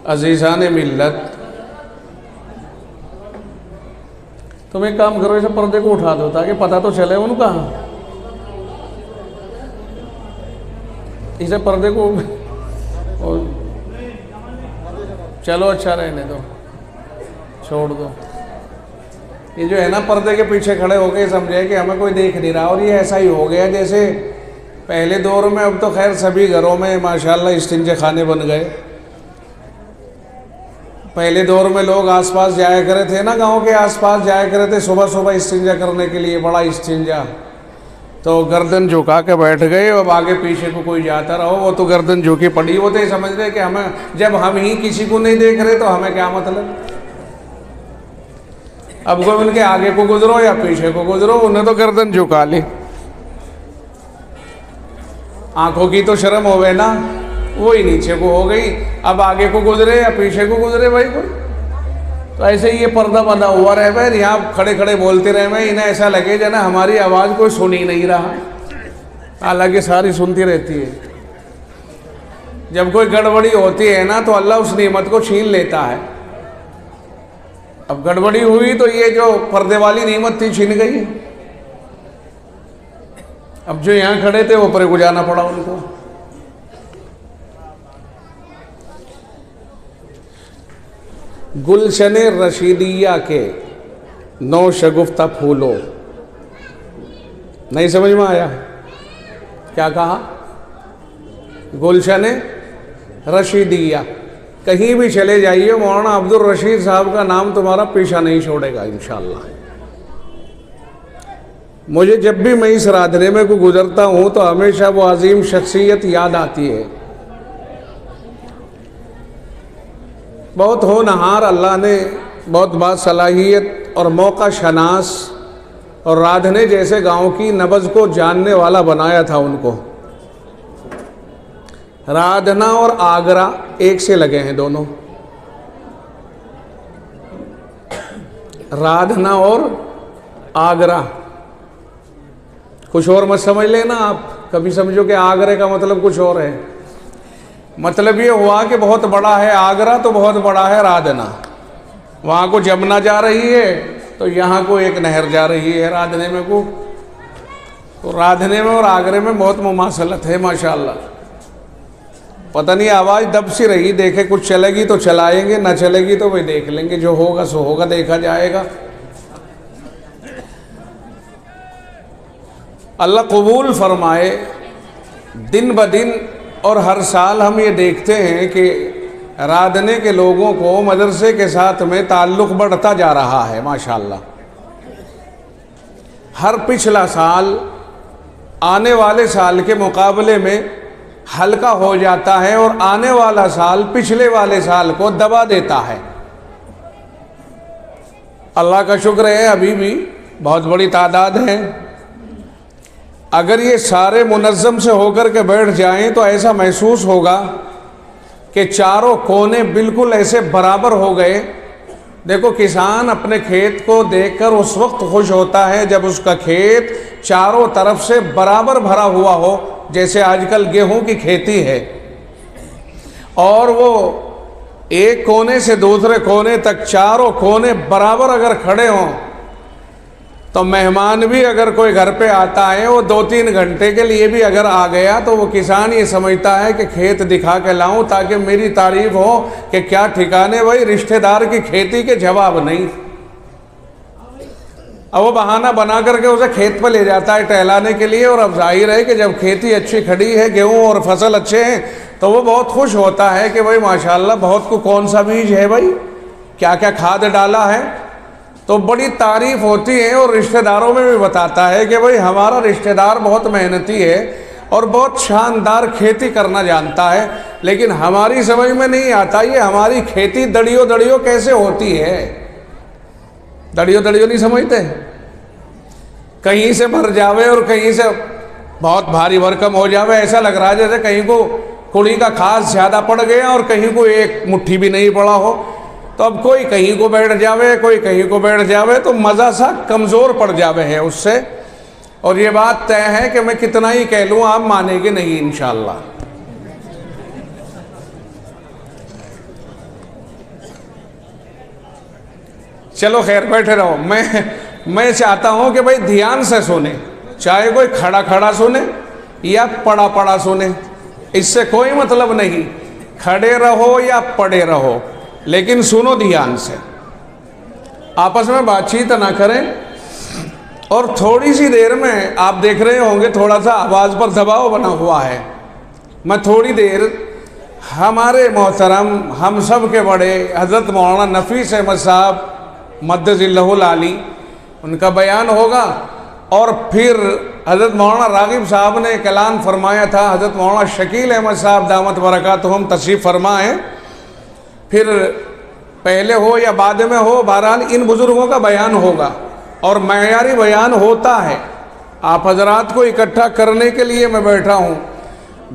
عزیزان ملت، تم ایک کام کرو، اسے پردے کو اٹھا دو تاکہ پتہ تو چلے ان کا. اسے پردے کو چلو اچھا رہنے دو، چھوڑ دو. یہ جو ہے نا پردے کے پیچھے کھڑے ہو کے سمجھے کہ ہمیں کوئی دیکھ نہیں رہا، اور یہ ایسا ہی ہو گیا جیسے پہلے دور میں. اب تو خیر سبھی گھروں میں ماشاءاللہ استنجے خانے بن گئے. پہلے دور میں لوگ آس پاس جایا کرے تھے نا، گاؤں کے آس پاس جایا کرے تھے صبح صبح استنجا کرنے کے لیے، بڑا استنجا. تو گردن جھکا کے بیٹھ گئے، اب آگے پیچھے کو کوئی جاتا رہو، وہ تو گردن جھکی پڑی. وہ تو یہ سمجھ رہے کہ ہمیں، جب ہم ہی کسی کو نہیں دیکھ رہے تو ہمیں کیا مطلب. اب کوئی ان کے آگے کو گزرو یا پیچھے کو گزرو، انہیں تو گردن جھکا لی. آنکھوں کی تو شرم ہوئے نا، وہی نیچے کو ہو گئی. اب آگے کو گزرے یا پیچھے کو گزرے بھائی کوئی. تو ایسے ہی یہ پردہ بندہ ہوا رہے بھائی، یہاں کھڑے کھڑے بولتے رہے بھائی، انہیں ایسا لگے جنا ہماری آواز کوئی سن ہی نہیں رہا، حالانکہ ساری سنتی رہتی ہے. جب کوئی گڑبڑی ہوتی ہے نا تو اللہ اس نعمت کو چھین لیتا ہے. اب گڑبڑی ہوئی تو یہ جو پردے والی نعمت تھی چھین گئی. اب جو یہاں کھڑے تھے وہ پرے کو جانا پڑا ان کو. گلشن رشیدیہ کے 9 شگفتہ پھولوں. نہیں سمجھ میں آیا کیا کہا؟ گلشن رشیدیہ. کہیں بھی چلے جائیے مولانا عبد الرشید صاحب کا نام تمہارا پیچھا نہیں چھوڑے گا انشاءاللہ. مجھے جب بھی میں اس رادھنے میں کو گزرتا ہوں تو ہمیشہ وہ عظیم شخصیت یاد آتی ہے. بہت ہونہار اللہ نے، بہت باصلاحیت اور موقع شناس اور رادھنے جیسے گاؤں کی نبض کو جاننے والا بنایا تھا ان کو. رادھنا اور آگرہ ایک سے لگے ہیں دونوں. رادھنا اور آگرہ کچھ اور مت سمجھ لینا آپ، کبھی سمجھو کہ آگرے کا مطلب کچھ اور ہے. مطلب یہ ہوا کہ بہت بڑا ہے آگرہ تو بہت بڑا ہے رادھنا. وہاں کو جمنا جا رہی ہے تو یہاں کو ایک نہر جا رہی ہے رادھنے میں کو. تو رادھنے میں اور آگرے میں بہت مماثلت ہے ماشاءاللہ. پتہ نہیں آواز دب سی رہی، دیکھے کچھ چلے گی تو چلائیں گے، نہ چلے گی تو وہی دیکھ لیں گے، جو ہوگا سو ہوگا، دیکھا جائے گا. اللہ قبول فرمائے. دن بدن اور ہر سال ہم یہ دیکھتے ہیں کہ رادھنے کے لوگوں کو مدرسے کے ساتھ میں تعلق بڑھتا جا رہا ہے ماشاءاللہ. ہر پچھلا سال آنے والے سال کے مقابلے میں ہلکا ہو جاتا ہے، اور آنے والا سال پچھلے والے سال کو دبا دیتا ہے. اللہ کا شکر ہے ابھی بھی بہت بڑی تعداد ہے. اگر یہ سارے منظم سے ہو کر کے بیٹھ جائیں تو ایسا محسوس ہوگا کہ چاروں کونے بالکل ایسے برابر ہو گئے. دیکھو کسان اپنے کھیت کو دیکھ کر اس وقت خوش ہوتا ہے جب اس کا کھیت چاروں طرف سے برابر بھرا ہوا ہو، جیسے آج کل گیہوں کی کھیتی ہے، اور وہ ایک کونے سے دوسرے کونے تک چاروں کونے برابر اگر کھڑے ہوں تو مہمان بھی اگر کوئی گھر پہ آتا ہے، وہ 2-3 گھنٹے کے لیے بھی اگر آ گیا تو وہ کسان یہ سمجھتا ہے کہ کھیت دکھا کے لاؤں تاکہ میری تعریف ہو کہ کیا ٹھکانے بھائی رشتہ دار کی کھیتی کے جواب نہیں. اب وہ بہانہ بنا کر کے اسے کھیت پہ لے جاتا ہے ٹہلانے کے لیے، اور اب ظاہر ہے کہ جب کھیتی اچھی کھڑی ہے، گیہوں اور فصل اچھے ہیں، تو وہ بہت خوش ہوتا ہے کہ بھائی ماشاءاللہ بہت کو کون سا بیج ہے بھائی، کیا کیا کھاد ڈالا ہے. تو بڑی تعریف ہوتی ہے، اور رشتہ داروں میں بھی بتاتا ہے کہ بھائی ہمارا رشتہ دار بہت محنتی ہے اور بہت شاندار کھیتی کرنا جانتا ہے. لیکن ہماری سمجھ میں نہیں آتا یہ ہماری کھیتی دڑیوں دڑیوں کیسے ہوتی ہے. دڑیوں دڑیوں نہیں سمجھتے، کہیں سے بھر جاوے اور کہیں سے بہت بھاری بھرکم ہو جاوے. ایسا لگ رہا ہے جیسے کہیں کو کڑی کا کھاس زیادہ پڑ گیا اور کہیں کو ایک مٹھی بھی نہیں پڑا ہو. تو اب کوئی کہیں کو بیٹھ جاوے، کوئی کہیں کو بیٹھ جاوے، تو مزہ سا کمزور پڑ جاوے ہے اس سے. اور یہ بات طے ہے کہ میں کتنا ہی کہہ لوں آپ مانیں گے نہیں انشاءاللہ. چلو خیر بیٹھے رہو. میں چاہتا ہوں کہ بھائی دھیان سے سنیں, چاہے کوئی کھڑا کھڑا سنے یا پڑا پڑا سنے, اس سے کوئی مطلب نہیں. کھڑے رہو یا پڑے رہو لیکن سنو دھیان سے. آپس میں بات چیت نہ کریں. اور تھوڑی سی دیر میں آپ دیکھ رہے ہوں گے تھوڑا سا آواز پر دباؤ بنا ہوا ہے. میں تھوڑی دیر ہمارے محترم ہم سب کے بڑے حضرت مولانا نفیس احمد صاحب مدذ اللہ العالی ان کا بیان ہوگا, اور پھر حضرت مولانا راغب صاحب نے ایک اعلان فرمایا تھا, حضرت مولانا شکیل احمد صاحب دامت برکاتہم تشریف فرما ہیں. پھر پہلے ہو یا بعد میں ہو, بہرحال ان بزرگوں کا بیان ہوگا اور معیاری بیان ہوتا ہے. آپ حضرات کو اکٹھا کرنے کے لیے میں بیٹھا ہوں.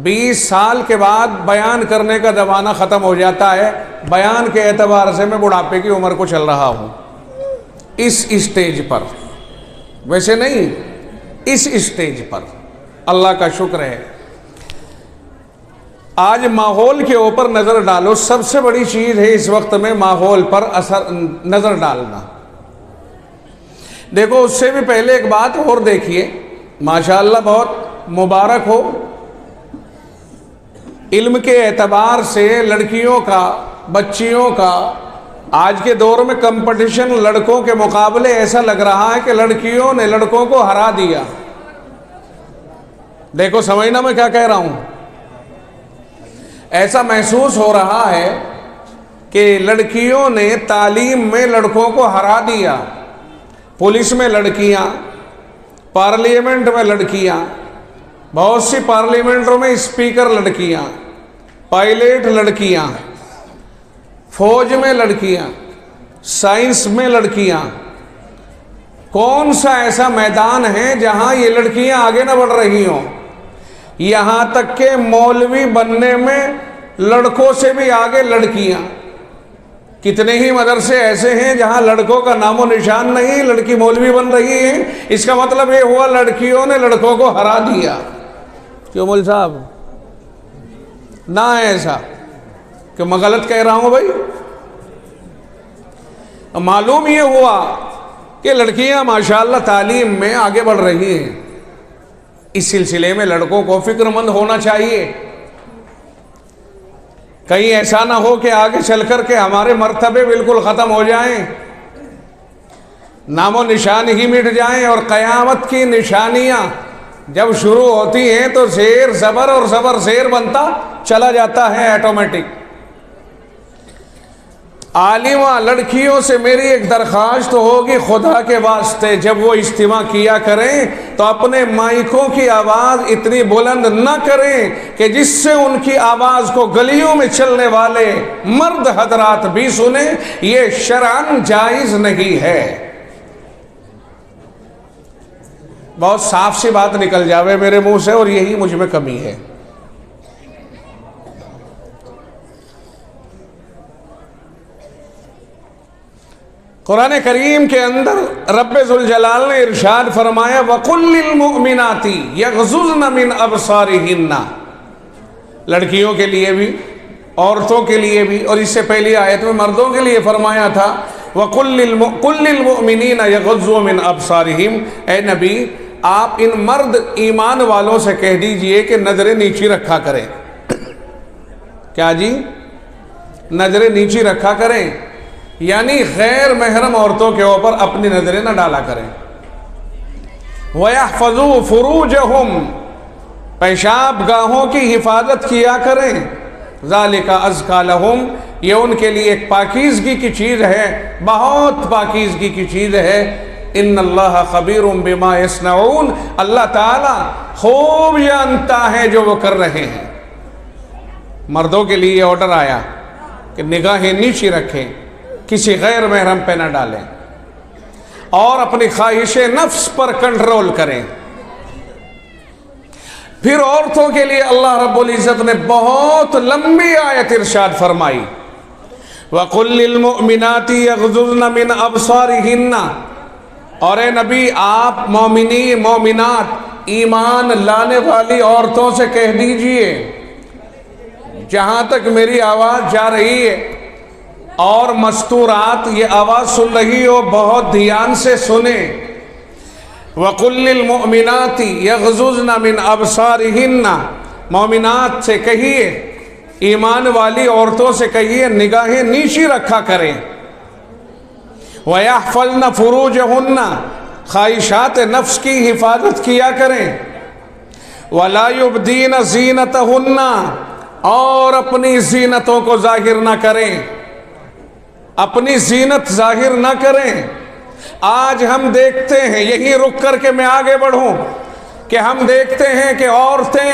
20 سال کے بعد بیان کرنے کا زمانہ ختم ہو جاتا ہے. بیان کے اعتبار سے میں بڑھاپے کی عمر کو چل رہا ہوں اس اسٹیج پر, ویسے نہیں, اس اسٹیج پر. اللہ کا شکر ہے. آج ماحول کے اوپر نظر ڈالو, سب سے بڑی چیز ہے اس وقت میں ماحول پر نظر ڈالنا. دیکھو اس سے بھی پہلے ایک بات اور دیکھیے, ماشاءاللہ بہت مبارک ہو, علم کے اعتبار سے لڑکیوں کا, بچیوں کا آج کے دور میں کمپٹیشن لڑکوں کے مقابلے ایسا لگ رہا ہے کہ لڑکیوں نے لڑکوں کو ہرا دیا. دیکھو سمجھنا میں کیا کہہ رہا ہوں. ایسا محسوس ہو رہا ہے کہ لڑکیوں نے تعلیم میں لڑکوں کو ہرا دیا. پولیس میں لڑکیاں, پارلیمنٹ میں لڑکیاں, بہت سی پارلیمنٹوں میں اسپیکر لڑکیاں, پائلٹ لڑکیاں, فوج میں لڑکیاں, سائنس میں لڑکیاں. کون سا ایسا میدان ہے جہاں یہ لڑکیاں آگے نہ بڑھ رہی ہوں؟ یہاں تک کہ مولوی بننے میں لڑکوں سے بھی آگے لڑکیاں. کتنے ہی مدرسے ایسے ہیں جہاں لڑکوں کا نام و نشان نہیں, لڑکی مولوی بن رہی ہے. اس کا مطلب یہ ہوا لڑکیوں نے لڑکوں کو ہرا دیا. کیوں مول صاحب نہ ہے ایسا کہ میں غلط کہہ رہا ہوں بھائی؟ معلوم یہ ہوا کہ لڑکیاں ماشاءاللہ تعلیم میں آگے بڑھ رہی ہیں. اس سلسلے میں لڑکوں کو فکر مند ہونا چاہیے. کہیں ایسا نہ ہو کہ آگے چل کر کے ہمارے مرتبے بالکل ختم ہو جائیں, نام و نشان ہی مٹ جائیں, اور قیامت کی نشانیاں جب شروع ہوتی ہیں تو زیر زبر اور زبر زیر بنتا چلا جاتا ہے آٹومیٹک. عالمہ لڑکیوں سے میری ایک درخواست ہوگی, خدا کے واسطے جب وہ اجتماع کیا کریں تو اپنے مائکوں کی آواز اتنی بلند نہ کریں کہ جس سے ان کی آواز کو گلیوں میں چلنے والے مرد حضرات بھی سنیں. یہ شرعاً جائز نہیں ہے. بہت صاف سی بات نکل جاوے میرے منہ سے, اور یہی مجھ میں کمی ہے. قرآن کریم کے اندر رب ذوالجلال نے ارشاد فرمایا وَقُلْ لِلْمُؤْمِنَاتِ يَغْضُضْنَ مِنْ أَبْصَارِهِنَّ. لڑکیوں کے لیے بھی, عورتوں کے لیے بھی, اور اس سے پہلی آیت میں مردوں کے لیے فرمایا تھا وَقُلْ لِلْمُؤْمِنِينَ يَغْضُضُوا مِنْ أَبْصَارِهِمْ. اے نبی آپ ان مرد ایمان والوں سے کہہ دیجئے کہ نظریں نیچی رکھا کریں. کیا جی؟ نظریں نیچی رکھا کریں, یعنی غیر محرم عورتوں کے اوپر اپنی نظریں نہ ڈالا کریں. وَيَحْفَظُوا فُرُوجَهُمْ, پیشاب گاہوں کی حفاظت کیا کریں. ذَلِكَ أَزْكَى لَهُمْ, یہ ان کے لیے ایک پاکیزگی کی چیز ہے, بہت پاکیزگی کی چیز ہے. ان اللہ خبیر بما یصنعون, اللہ تعالی خوب جانتا ہے جو وہ کر رہے ہیں. مردوں کے لیے آرڈر آیا کہ نگاہیں نیچی رکھیں, کسی غیر محرم پہ نہ ڈالیں, اور اپنی خواہش نفس پر کنٹرول کریں. پھر عورتوں کے لیے اللہ رب العزت نے بہت لمبی آیت ارشاد فرمائی وَقُلْ لِلْمُؤْمِنَاتِ يَغْضُضْنَ مِنْ أَبْصَارِهِنَّ. اور اے نبی آپ مومنین مومنات ایمان لانے والی عورتوں سے کہہ دیجئے, جہاں تک میری آواز جا رہی ہے اور مستورات، یہ آواز سن رہی ہو بہت دھیان سے سنیں. وَقُلْ لِلْمُؤْمِنَاتِ يَغْضُضْنَ مِنْ أَبْصَارِهِنَّ، مومنات سے کہیے، ایمان والی عورتوں سے کہیے نگاہیں نیچی رکھا کریں. وَيَحْفَظْنَ فُرُوجَهُنَّ، خواہشات نفس کی حفاظت کیا کریں. وَلَا يُبْدِينَ زِينَتَهُنَّ، اور اپنی زینتوں کو ظاہر نہ کریں، اپنی زینت ظاہر نہ کریں. آج ہم دیکھتے ہیں، یہی رک کر کے میں آگے بڑھوں، کہ ہم دیکھتے ہیں کہ عورتیں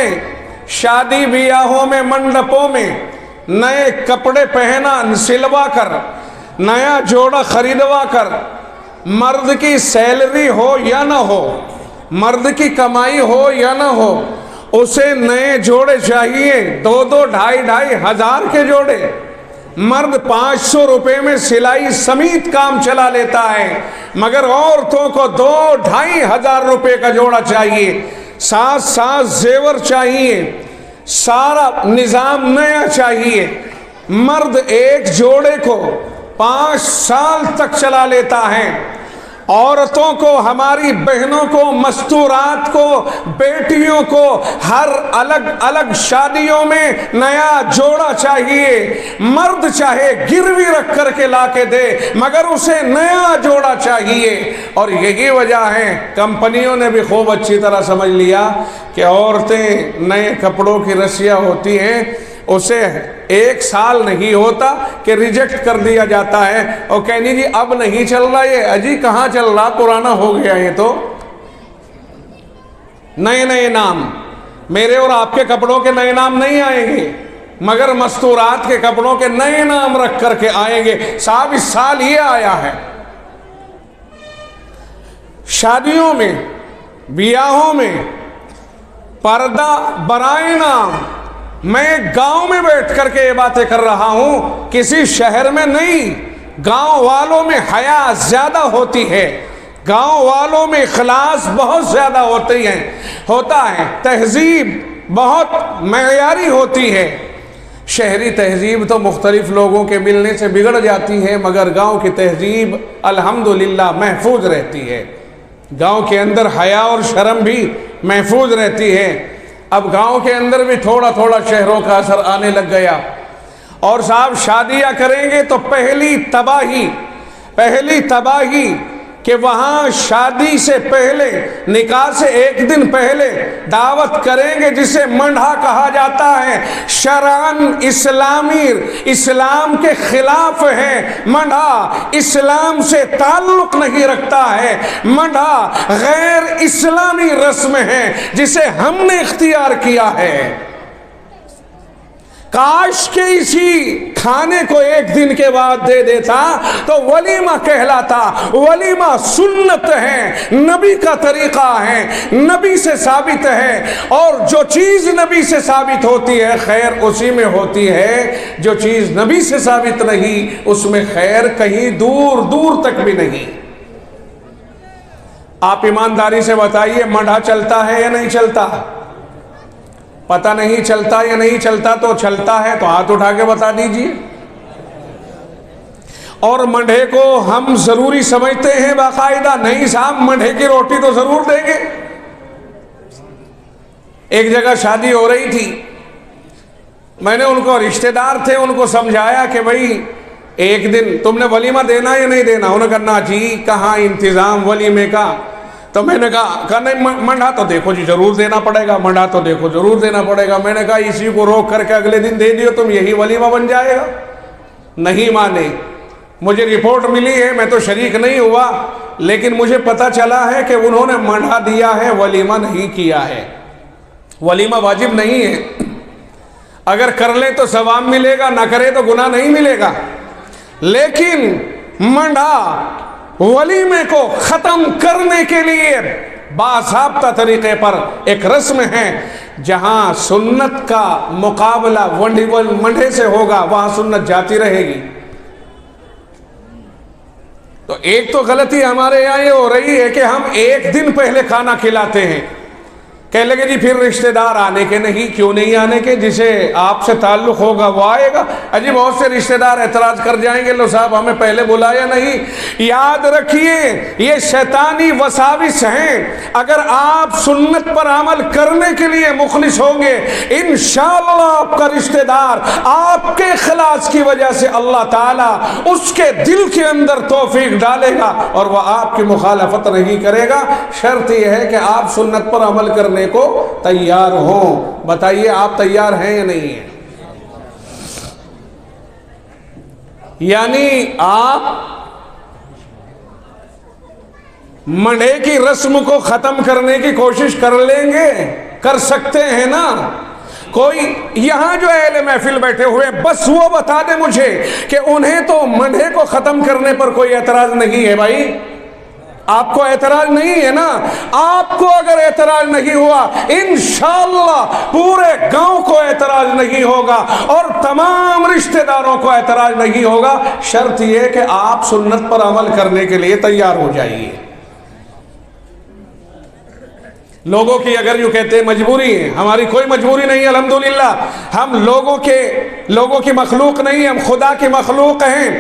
شادی بیاہوں میں، منڈپوں میں نئے کپڑے پہنا سلوا کر، نیا جوڑا خریدوا کر، مرد کی سیلری ہو یا نہ ہو، مرد کی کمائی ہو یا نہ ہو، اسے نئے جوڑے چاہیے، 2 ڈھائی ہزار کے جوڑے. مرد 500 روپے میں سلائی سمیت کام چلا لیتا ہے، مگر عورتوں کو 2-2.5 ہزار روپے کا جوڑا چاہیے، ساتھ زیور چاہیے، سارا نظام نیا چاہیے. مرد ایک جوڑے کو 5 سال تک چلا لیتا ہے. عورتوں کو، ہماری بہنوں کو، مستورات کو، بیٹیوں کو ہر الگ شادیوں میں نیا جوڑا چاہیے. مرد چاہے گروی رکھ کر کے لا کے دے، مگر اسے نیا جوڑا چاہیے. اور یہی وجہ ہے، کمپنیوں نے بھی خوب اچھی طرح سمجھ لیا کہ عورتیں نئے کپڑوں کی رسیاں ہوتی ہیں، اسے 1 سال نہیں ہوتا کہ ریجیکٹ کر دیا جاتا ہے، اور کہنی جی اب نہیں چل رہا یہ، اجی کہاں چل رہا، پرانا ہو گیا یہ تو. نئے نام، میرے اور آپ کے کپڑوں کے نئے نام نہیں آئیں گے، مگر مستورات کے کپڑوں کے نئے نام رکھ کر کے آئیں گے. صاحب اس سال یہ آیا ہے. شادیوں میں، بیاہوں میں پردہ برائے نام. میں گاؤں میں بیٹھ کر کے یہ باتیں کر رہا ہوں، کسی شہر میں نہیں. گاؤں والوں میں حیا زیادہ ہوتی ہے، گاؤں والوں میں اخلاص بہت زیادہ ہوتا ہے، تہذیب بہت معیاری ہوتی ہے. شہری تہذیب تو مختلف لوگوں کے ملنے سے بگڑ جاتی ہے، مگر گاؤں کی تہذیب الحمدللہ محفوظ رہتی ہے. گاؤں کے اندر حیا اور شرم بھی محفوظ رہتی ہے. اب گاؤں کے اندر بھی تھوڑا شہروں کا اثر آنے لگ گیا. اور صاحب شادیاں کریں گے تو پہلی تباہی کہ وہاں شادی سے پہلے، نکاح سے 1 دن پہلے دعوت کریں گے جسے منڈھا کہا جاتا ہے. شرعاً اسلام کے خلاف ہے. منڈھا اسلام سے تعلق نہیں رکھتا ہے. منڈھا غیر اسلامی رسم ہے جسے ہم نے اختیار کیا ہے. کاش کے اسی کھانے کو 1 دن کے بعد دے دیتا تو ولیمہ کہلاتا. ولیمہ سنت ہے، نبی کا طریقہ ہے، نبی سے ثابت ہے. اور جو چیز نبی سے ثابت ہوتی ہے خیر اسی میں ہوتی ہے، جو چیز نبی سے ثابت نہیں اس میں خیر کہیں دور تک بھی نہیں. آپ ایمانداری سے بتائیے، منڈھا چلتا ہے یا نہیں چلتا؟ پتہ نہیں چلتا یا نہیں چلتا؟ تو چلتا ہے تو ہاتھ اٹھا کے بتا دیجئے. اور منڈھے کو ہم ضروری سمجھتے ہیں باقاعدہ؟ نہیں صاحب، منڈھے کی روٹی تو ضرور دیں گے. ایک جگہ شادی ہو رہی تھی، میں نے ان کو، رشتہ دار تھے، ان کو سمجھایا کہ بھائی 1 دن تم نے ولیمہ دینا یا نہیں دینا؟ انہوں نے کہا جی کہاں انتظام ولیمے کا. تو میں نے کہا نہیں، منڈھا تو دیکھو جی ضرور دینا پڑے گا، منڈھا تو دیکھو ضرور دینا پڑے گا. میں نے کہا اسی کو روک کر کے اگلے دن دے دیو، تم یہی ولیمہ بن جائے گا. نہیں مانے. مجھے رپورٹ ملی ہے، میں تو شریک نہیں ہوا، لیکن مجھے پتہ چلا ہے کہ انہوں نے منڈھا دیا ہے، ولیمہ نہیں کیا ہے. ولیمہ واجب نہیں ہے، اگر کر لیں تو ثواب ملے گا، نہ کرے تو گناہ نہیں ملے گا. لیکن منڈھا ولیمے کو ختم کرنے کے لیے باضابطہ طریقے پر ایک رسم ہے. جہاں سنت کا مقابلہ منڈھے سے ہوگا وہاں سنت جاتی رہے گی. تو ایک تو غلطی ہمارے یہاں یہ ہو رہی ہے کہ ہم 1 دن پہلے کھانا کھلاتے ہیں. کہنے لگے جی پھر رشتہ دار آنے کے نہیں، کیوں نہیں آنے کے؟ جسے آپ سے تعلق ہوگا وہ آئے گا۔ اجی بہت سے رشتہ دار اعتراض کر جائیں گے، لو صاحب ہمیں پہلے بلایا نہیں۔ یاد رکھیے یہ شیطانی وساوس ہیں، اگر آپ سنت پر عمل کرنے کے لیے مخلص ہوں گے انشاءاللہ آپ کا رشتہ دار آپ کے اخلاص کی وجہ سے اللہ تعالیٰ اس کے دل کے اندر توفیق ڈالے گا اور وہ آپ کی مخالفت نہیں کرے گا۔ شرط یہ ہے کہ آپ سنت پر عمل کرنے کو تیار ہوں۔ بتائیے آپ تیار ہیں یا نہیں ہیں؟ یعنی آپ منڈے کی رسم کو ختم کرنے کی کوشش کر لیں گے؟ کر سکتے ہیں نا؟ کوئی یہاں جو اہل محفل بیٹھے ہوئے بس وہ بتا دے مجھے کہ انہیں تو منڈے کو ختم کرنے پر کوئی اعتراض نہیں ہے۔ بھائی آپ کو اعتراض نہیں ہے نا؟ آپ کو اگر اعتراض نہیں ہوا انشاءاللہ پورے گاؤں کو اعتراض نہیں ہوگا اور تمام رشتہ داروں کو اعتراض نہیں ہوگا۔ شرط یہ کہ آپ سنت پر عمل کرنے کے لیے تیار ہو جائیے۔ لوگوں کی اگر یوں کہتے ہیں مجبوری ہے، ہماری کوئی مجبوری نہیں، الحمدللہ ہم لوگوں کی مخلوق نہیں، ہم خدا کی مخلوق ہیں،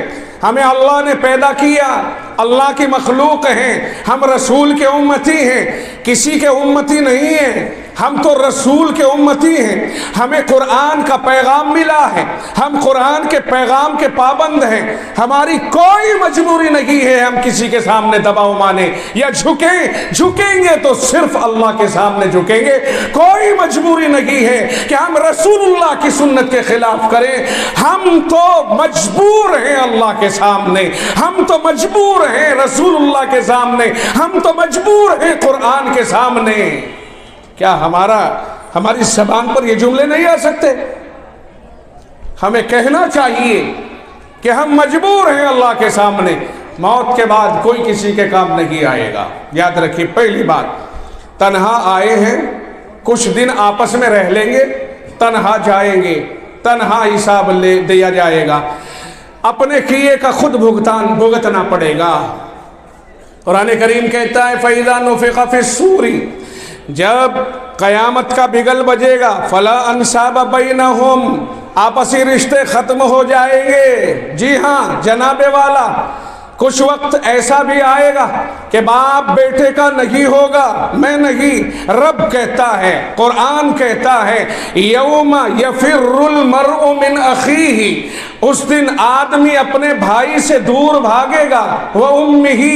ہمیں اللہ نے پیدا کیا، اللہ کی مخلوق ہیں، ہم رسول کے امتی ہیں، کسی کے امتی نہیں ہیں، ہم تو رسول کے امتی ہیں، ہمیں قرآن کا پیغام ملا ہے، ہم قرآن کے پیغام کے پابند ہیں، ہماری کوئی مجبوری نہیں ہے ہم کسی کے سامنے دباؤ مانے یا جھکیں گے تو صرف اللہ کے سامنے جھکیں گے۔ کوئی مجبوری نہیں ہے کہ ہم رسول اللہ کی سنت کے خلاف کریں، ہم تو مجبور ہیں اللہ کے سامنے، ہم تو مجبور ہیں رسول اللہ کے سامنے، ہم تو مجبور ہیں قرآن کے سامنے۔ کیا ہماری زبان پر یہ جملے نہیں آ سکتے؟ ہمیں کہنا چاہیے کہ ہم مجبور ہیں اللہ کے سامنے، موت کے بعد کوئی کسی کے کام نہیں آئے گا۔ یاد رکھیے پہلی بات، تنہا آئے ہیں، کچھ دن آپس میں رہ لیں گے، تنہا جائیں گے، تنہا حساب لے دیا جائے گا، اپنے کیے کا خود بھگتنا پڑے گا۔ قرآن کریم کہتا ہے فَإِذَا نُفِخَ فِي الصُّورِ، جب قیامت کا بگل بجے گا فَلَا أَنْسَابَ بَيْنَهُمْ، آپسی رشتے ختم ہو جائیں گے۔ جی ہاں جناب والا، کچھ وقت ایسا بھی آئے گا کہ باپ بیٹے کا نہیں ہوگا، میں نہیں، رب کہتا ہے، قرآن کہتا ہے یوم یفر المرء من اخیہ، اس دن آدمی اپنے بھائی سے دور بھاگے گا، وامہ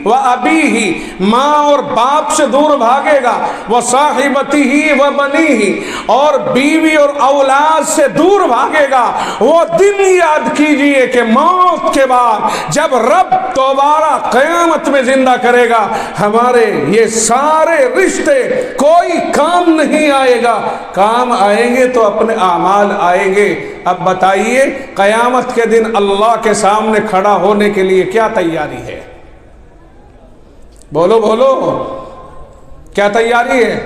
وابیہ، ماں اور باپ سے دور بھاگے گا، وصاحبتہ وبنیہ، اور بیوی اور اولاد سے دور بھاگے گا۔ وہ دن یاد کیجئے کہ موت کے بعد جب رب دوبارہ قیامت میں زندہ کرے گا، ہمارے یہ سارے رشتے کوئی کام نہیں آئے گا، کام آئیں گے تو اپنے اعمال آئیں گے۔ اب بتائیے قیامت کے دن اللہ کے سامنے کھڑا ہونے کے لیے کیا تیاری ہے؟ بولو بولو، کیا تیاری ہے؟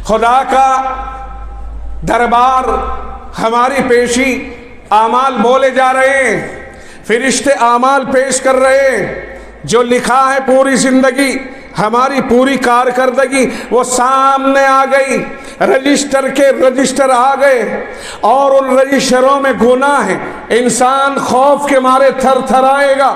خدا کا دربار، ہماری پیشی، اعمال بولے جا رہے ہیں، فرشتے اعمال پیش کر رہے ہیں، جو لکھا ہے پوری زندگی، ہماری پوری کارکردگی وہ سامنے آ گئی، رجسٹر کے رجسٹر آ گئے، اور ان رجسٹروں میں گناہ ہے۔ انسان خوف کے مارے تھر تھر آئے گا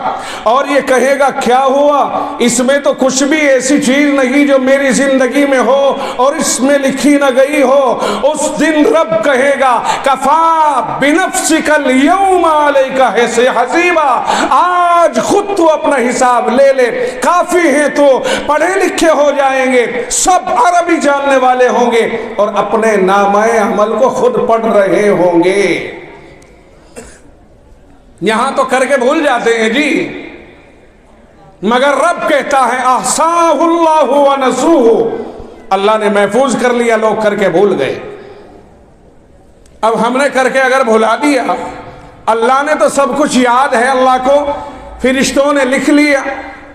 اور یہ کہے گا کیا ہوا، اس میں تو کچھ بھی ایسی چیز نہیں جو میری زندگی میں ہو اور اس میں لکھی نہ گئی ہو۔ اس دن رب کہے گا کفا بنفسک اليوم علیک حسیبا، آج خود تو اپنا حساب لے لے، کافی ہیں تو، پڑھے لکھے ہو جائیں گے، سب عربی جاننے والے ہوں گے اور اپنے نامہ عمل کو خود پڑھ رہے ہوں گے۔ یہاں تو کر کے بھول جاتے ہیں جی، مگر رب کہتا ہے احصاہ اللہ ونسوہ، اللہ نے محفوظ کر لیا، لوگ کر کے بھول گئے۔ اب ہم نے کر کے اگر بھلا دیا، اللہ نے تو سب کچھ یاد ہے، اللہ کو فرشتوں نے لکھ لیا،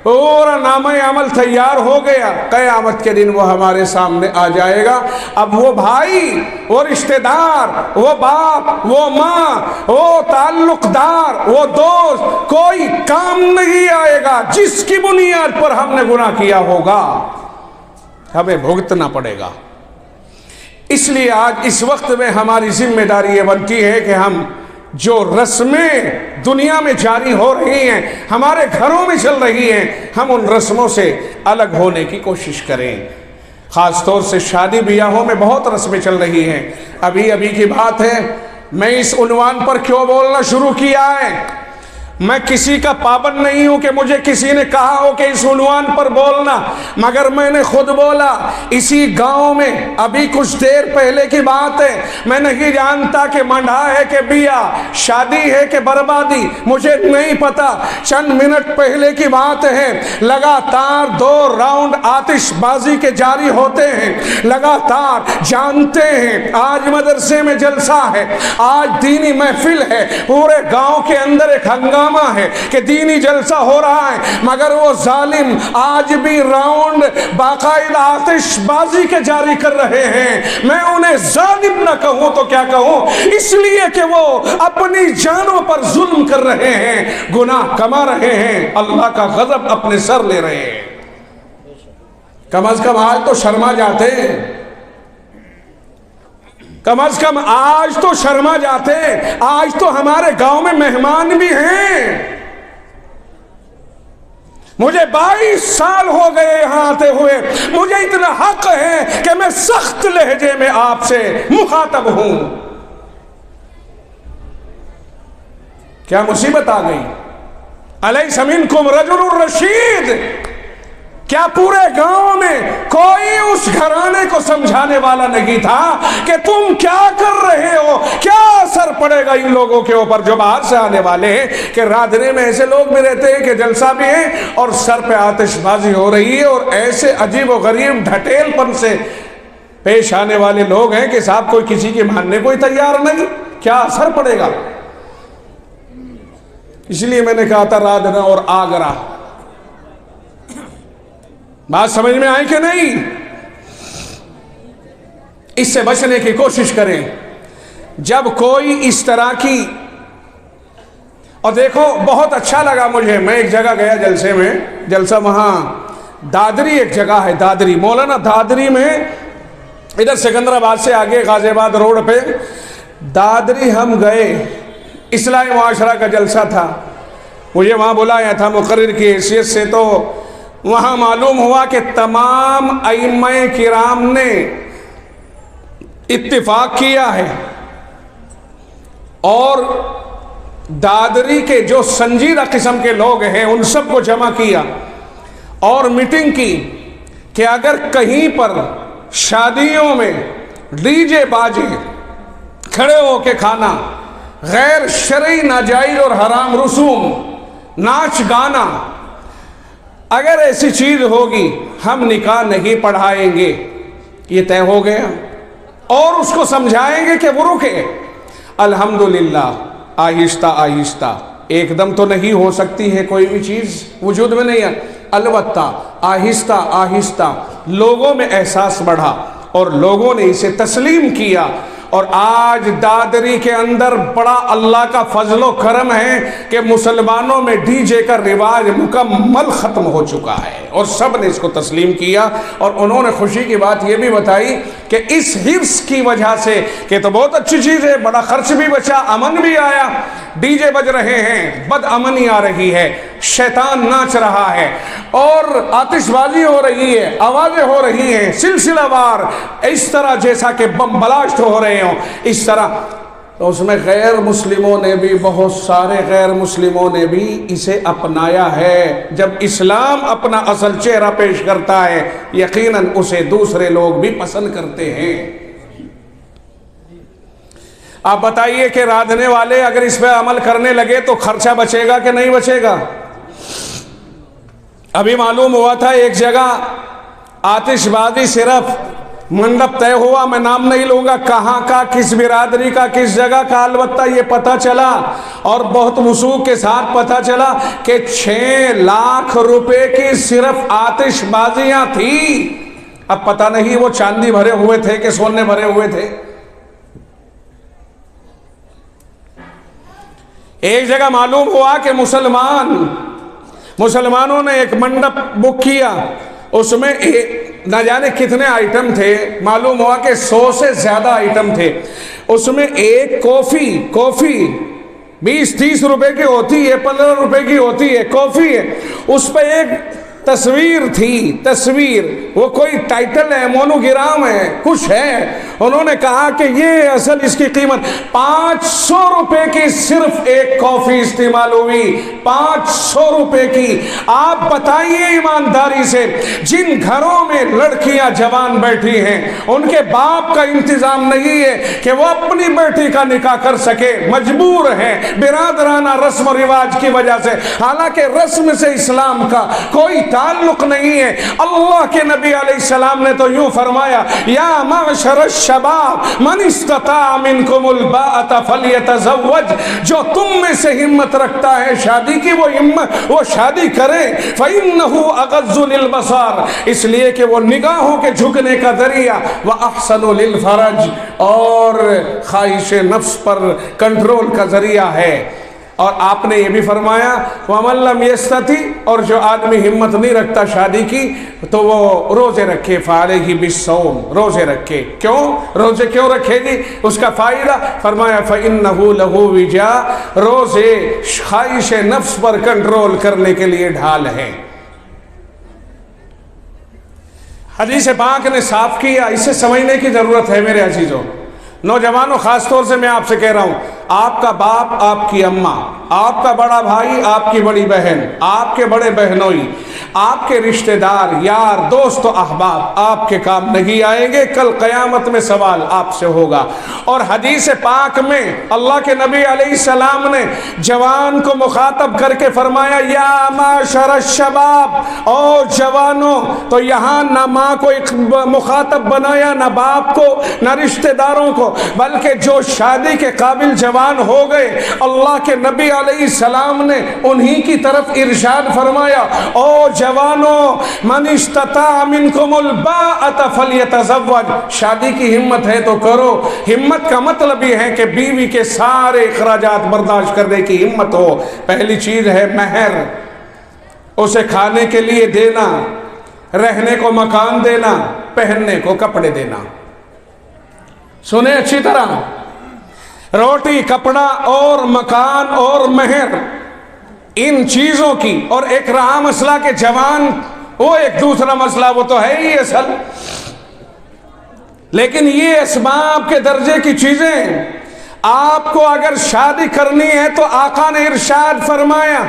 پورا نامہ عمل تیار ہو گیا، قیامت کے دن وہ ہمارے سامنے آ جائے گا۔ اب وہ بھائی، وہ رشتہ دار، وہ باپ، وہ ماں، وہ تعلق دار، وہ دوست، کوئی کام نہیں آئے گا جس کی بنیاد پر ہم نے گناہ کیا ہوگا۔ ہمیں بھگتنا پڑے گا۔ اس لیے آج اس وقت میں ہماری ذمہ داری یہ بنتی ہے کہ ہم جو رسمیں دنیا میں جاری ہو رہی ہیں، ہمارے گھروں میں چل رہی ہیں، ہم ان رسموں سے الگ ہونے کی کوشش کریں۔ خاص طور سے شادی بیاہوں میں بہت رسمیں چل رہی ہیں۔ ابھی کی بات ہے، میں اس عنوان پر کیوں بولنا شروع کیا ہے؟ میں کسی کا پابند نہیں ہوں کہ مجھے کسی نے کہا ہو کہ اس عنوان پر بولنا، مگر میں نے خود بولا۔ اسی گاؤں میں ابھی کچھ دیر پہلے کی بات ہے، میں نہیں جانتا کہ منڈا ہے کہ بیاہ، شادی ہے کہ بربادی، مجھے نہیں پتا۔ چند منٹ پہلے کی بات ہے، لگاتار 2 راؤنڈ آتش بازی کے جاری ہوتے ہیں، لگاتار جانتے ہیں آج مدرسے میں جلسہ ہے، آج دینی محفل ہے، پورے گاؤں کے اندر ایک ہنگامہ ہے کہ دینی جلسہ ہو رہا ہے، مگر وہ ظالم آج بھی راؤنڈ باقاعدہ آتش بازی کے جاری کر رہے ہیں۔ میں انہیں ظالم نہ کہوں تو کیا کہوں، اس لیے کہ وہ اپنی جانوں پر ظلم کر رہے ہیں، گناہ کما رہے ہیں، اللہ کا غضب اپنے سر لے رہے ہیں۔ کم از کم آج تو شرما جاتے ہیں، کم از کم آج تو شرما جاتے، آج تو ہمارے گاؤں میں مہمان بھی ہیں۔ مجھے 22 سال ہو گئے یہاں آتے ہوئے، مجھے اتنا حق ہے کہ میں سخت لہجے میں آپ سے مخاطب ہوں۔ کیا مصیبت آ گئی؟ الیس منکم رجل رشید، کیا پورے گاؤں میں کوئی اس گھرانے کو سمجھانے والا نہیں تھا کہ تم کیا کر رہے ہو، کیا اثر پڑے گا ان لوگوں کے اوپر جو باہر سے آنے والے ہیں؟ کہ رادنے میں ایسے لوگ بھی رہتے ہیں کہ جلسہ بھی ہے اور سر پہ آتش بازی ہو رہی ہے، اور ایسے عجیب و غریب ڈھٹیل پن سے پیش آنے والے لوگ ہیں کہ صاحب کوئی کسی کی ماننے کو ہی تیار نہیں، کیا اثر پڑے گا؟ اس لیے میں نے کہا تھا رادنا اور آگرہ، بات سمجھ میں آئی کہ نہیں؟ اس سے بچنے کی کوشش کریں۔ جب کوئی اس طرح کی، اور دیکھو بہت اچھا لگا مجھے، میں ایک جگہ گیا جلسے میں، جلسہ وہاں دادری ایک جگہ ہے، دادری، مولانا دادری میں، ادھر سکندرآباد سے آگے غازی آباد روڈ پہ دادری ہم گئے، اصلاح معاشرہ کا جلسہ تھا، مجھے وہاں بلایا تھا مقرر کی حیثیت سے۔ تو وہاں معلوم ہوا کہ تمام ائمہ کرام نے اتفاق کیا ہے اور دادری کے جو سنجیدہ قسم کے لوگ ہیں ان سب کو جمع کیا اور میٹنگ کی کہ اگر کہیں پر شادیوں میں ڈی جے باجے کھڑے ہو کے کھانا، غیر شرعی ناجائز اور حرام رسوم، ناچ گانا، اگر ایسی چیز ہوگی ہم نکاح نہیں پڑھائیں گے، یہ طے ہو گیا، اور اس کو سمجھائیں گے کہ وہ رکے۔ الحمدللہ آہستہ آہستہ، ایک دم تو نہیں ہو سکتی ہے کوئی بھی چیز، وجود میں نہیں ہے، البتہ آہستہ آہستہ لوگوں میں احساس بڑھا اور لوگوں نے اسے تسلیم کیا، اور آج دادری کے اندر بڑا اللہ کا فضل و کرم ہے کہ مسلمانوں میں ڈی جے کا رواج مکمل ختم ہو چکا ہے، اور سب نے اس کو تسلیم کیا۔ اور انہوں نے خوشی کی بات یہ بھی بتائی کہ اس حفظ کی وجہ سے، کہ تو بہت اچھی چیز ہے، بڑا خرچ بھی بچا، امن بھی آیا، ڈی جے بج رہے ہیں، بد امنی آ رہی ہے، شیطان ناچ رہا ہے، اور آتش بازی ہو رہی ہے، آوازیں ہو رہی ہیں سلسلہ وار، اس طرح جیسا کہ بم بلاسٹ ہو رہے ہوں، اس طرح۔ تو اس میں غیر مسلموں نے بھی، بہت سارے غیر مسلموں نے بھی اسے اپنایا ہے۔ جب اسلام اپنا اصل چہرہ پیش کرتا ہے، یقیناً اسے دوسرے لوگ بھی پسند کرتے ہیں۔ آپ بتائیے کہ رادنے والے اگر اس پہ عمل کرنے لگے تو خرچہ بچے گا کہ نہیں بچے گا؟ ابھی معلوم ہوا تھا ایک جگہ آتش بازی صرف منڈپ طے ہوا، میں نام نہیں لوں گا کہاں کا، کس برادری کا، کس جگہ کا، البتہ یہ پتہ چلا اور بہت وثوق کے ساتھ پتہ چلا کہ 6 لاکھ روپے کی صرف آتش بازیاں تھیں۔ اب پتہ نہیں وہ چاندی بھرے ہوئے تھے کہ سونے بھرے ہوئے تھے۔ ایک جگہ معلوم ہوا کہ مسلمانوں نے ایک منڈپ بک کیا، اس میں نہ جانے کتنے آئٹم تھے، معلوم ہوا کہ 100 سے زیادہ آئٹم تھے۔ اس میں ایک کافی 20-30 روپے کی ہوتی ہے، 15 روپے کی ہوتی ہے، کافی ہے، اس پہ ایک تصویر تھی، تصویر، وہ کوئی ٹائٹل ہے، مونوگرام ہے، کچھ ہے۔ انہوں نے کہا کہ یہ اصل اس کی قیمت 500 روپے کی صرف ایک کافی استعمال ہوئی، 500 روپے کی۔ آپ بتائیے ایمانداری سے، جن گھروں میں لڑکیاں جوان بیٹھی ہیں، ان کے باپ کا انتظام نہیں ہے کہ وہ اپنی بیٹی کا نکاح کر سکے، مجبور ہیں برادرانہ رسم و رواج کی وجہ سے، حالانکہ رسم سے اسلام کا کوئی تعلق نہیں ہے۔ اللہ کے نبی علیہ السلام نے تو یوں فرمایا، یا معشر الشباب من استطاع منکم الباءۃ فلیتزوج، جو تم میں سے ہمت رکھتا ہے شادی کی وہ شادی کرے، فإنہ اغض للبصر، اس لیے کہ وہ نگاہوں کے جھکنے کا ذریعہ، وأحسن للفرج، اور خواہش نفس پر کنٹرول کا ذریعہ ہے۔ اور آپ نے یہ بھی فرمایا وَمَن لَّمْ يَسْتَطِعْ، اور جو آدمی ہمت نہیں رکھتا شادی کی تو وہ روزے رکھے، فَعَلَيْهِ بِالصَّوْمِ، روزے رکھے۔ کیوں روزے کیوں رکھے گی؟ اس کا فائدہ فرمایا فَإِنَّهُ لَهُ وِجَاءٌ، روزے خواہش نفس پر کنٹرول کرنے کے لیے ڈھال ہے۔ حدیث پاک نے صاف کیا، اسے سمجھنے کی ضرورت ہے میرے عزیزوں، نوجوانوں، خاص طور سے میں آپ سے کہہ رہا ہوں، آپ کا باپ، آپ کی اماں، آپ کا بڑا بھائی، آپ کی بڑی بہن، آپ کے بڑے بہنوئی، آپ کے رشتہ دار، یار، دوست و احباب آپ کے کام نہیں آئیں گے، کل قیامت میں سوال آپ سے ہوگا۔ اور حدیث پاک میں اللہ کے نبی علیہ السلام نے جوان کو مخاطب کر کے فرمایا یا معشر الشباب، او جوانوں، تو یہاں نہ ماں کو مخاطب بنایا، نہ باپ کو، نہ رشتہ داروں کو، بلکہ جو شادی کے قابل جوان ہو گئے، اللہ کے نبی علیہ السلام نے انہی کی طرف ارشاد فرمایا، او جوانوں، من استطاع منکم الباءۃ فلیتزوج، شادی کی ہمت ہے تو کرو۔ ہمت کا مطلب یہ ہے کہ بیوی کے سارے اخراجات برداشت کرنے کی ہمت ہو۔ پہلی چیز ہے مہر، اسے کھانے کے لیے دینا، رہنے کو مکان دینا، پہننے کو کپڑے دینا۔ سنیں اچھی طرح، روٹی، کپڑا اور مکان اور مہر، ان چیزوں کی، اور ایک رہا مسئلہ کہ جوان، وہ ایک دوسرا مسئلہ، وہ تو ہے ہی اصل، لیکن یہ اسباب کے درجے کی چیزیں، آپ کو اگر شادی کرنی ہے تو آقا نے ارشاد فرمایا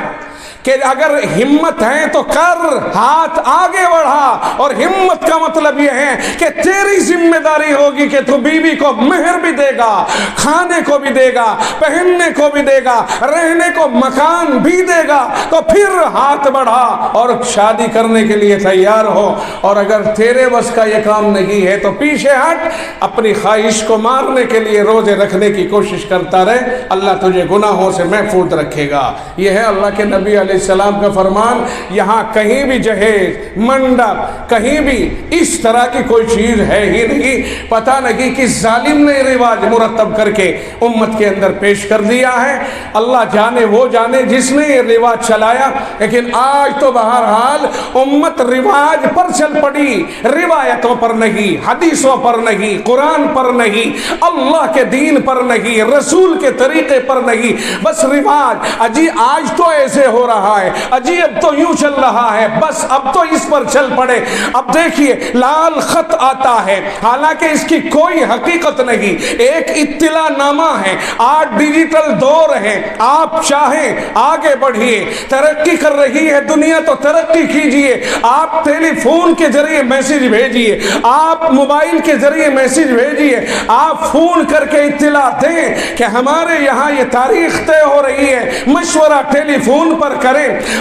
کہ اگر ہمت ہے تو کر، ہاتھ آگے بڑھا، اور ہمت کا مطلب یہ ہے کہ تیری ذمہ داری ہوگی کہ تو بیوی کو مہر بھی دے گا، کھانے کو بھی دے گا، پہننے کو بھی دے گا، رہنے کو مکان بھی دے گا، تو پھر ہاتھ بڑھا اور شادی کرنے کے لیے تیار ہو۔ اور اگر تیرے بس کا یہ کام نہیں ہے تو پیچھے ہٹ، اپنی خواہش کو مارنے کے لیے روزے رکھنے کی کوشش کرتا رہے، اللہ تجھے گناہوں سے محفوظ رکھے گا۔ یہ ہے اللہ کے نبی علیہ السلام کا فرمان۔ یہاں کہیں بھی جہیز، منڈپ، کہیں بھی اس طرح کی کوئی چیز ہے ہی نہیں۔ پتہ نہیں کس ظالم نے رواج مرتب کر کے امت کے اندر پیش کر دیا ہے، اللہ جانے، وہ جانے جس نے یہ رواج چلایا۔ لیکن آج تو بہرحال امت رواج پر چل پڑی، روایتوں پر نہیں، حدیثوں پر نہیں، قرآن پر نہیں، اللہ کے دین پر نہیں، رسول کے طریقے پر نہیں، بس رواج۔ اجی آج تو ایسے ہو رہا ہے، اجی اب تو یوں چل رہا ہے، بس اب تو اس پر چل پڑے۔ اب دیکھیے لال خط آتا ہے، حالانکہ اس کی کوئی حقیقت نہیں، ایک اطلاع نامہ ہے۔ آج ڈیجیٹل دور ہے، آپ چاہیں آگے بڑھیے، ترقی کر رہی ہے دنیا تو ترقی کیجئے۔ آپ ٹیلی فون کے ذریعے میسیج بھیجئے، آپ موبائل کے ذریعے میسیج بھیجئے، آپ فون کر کے اطلاع دیں کہ ہمارے یہاں یہ تاریخ طے ہو رہی ہے، مشورہ ٹیلی فون پر کریں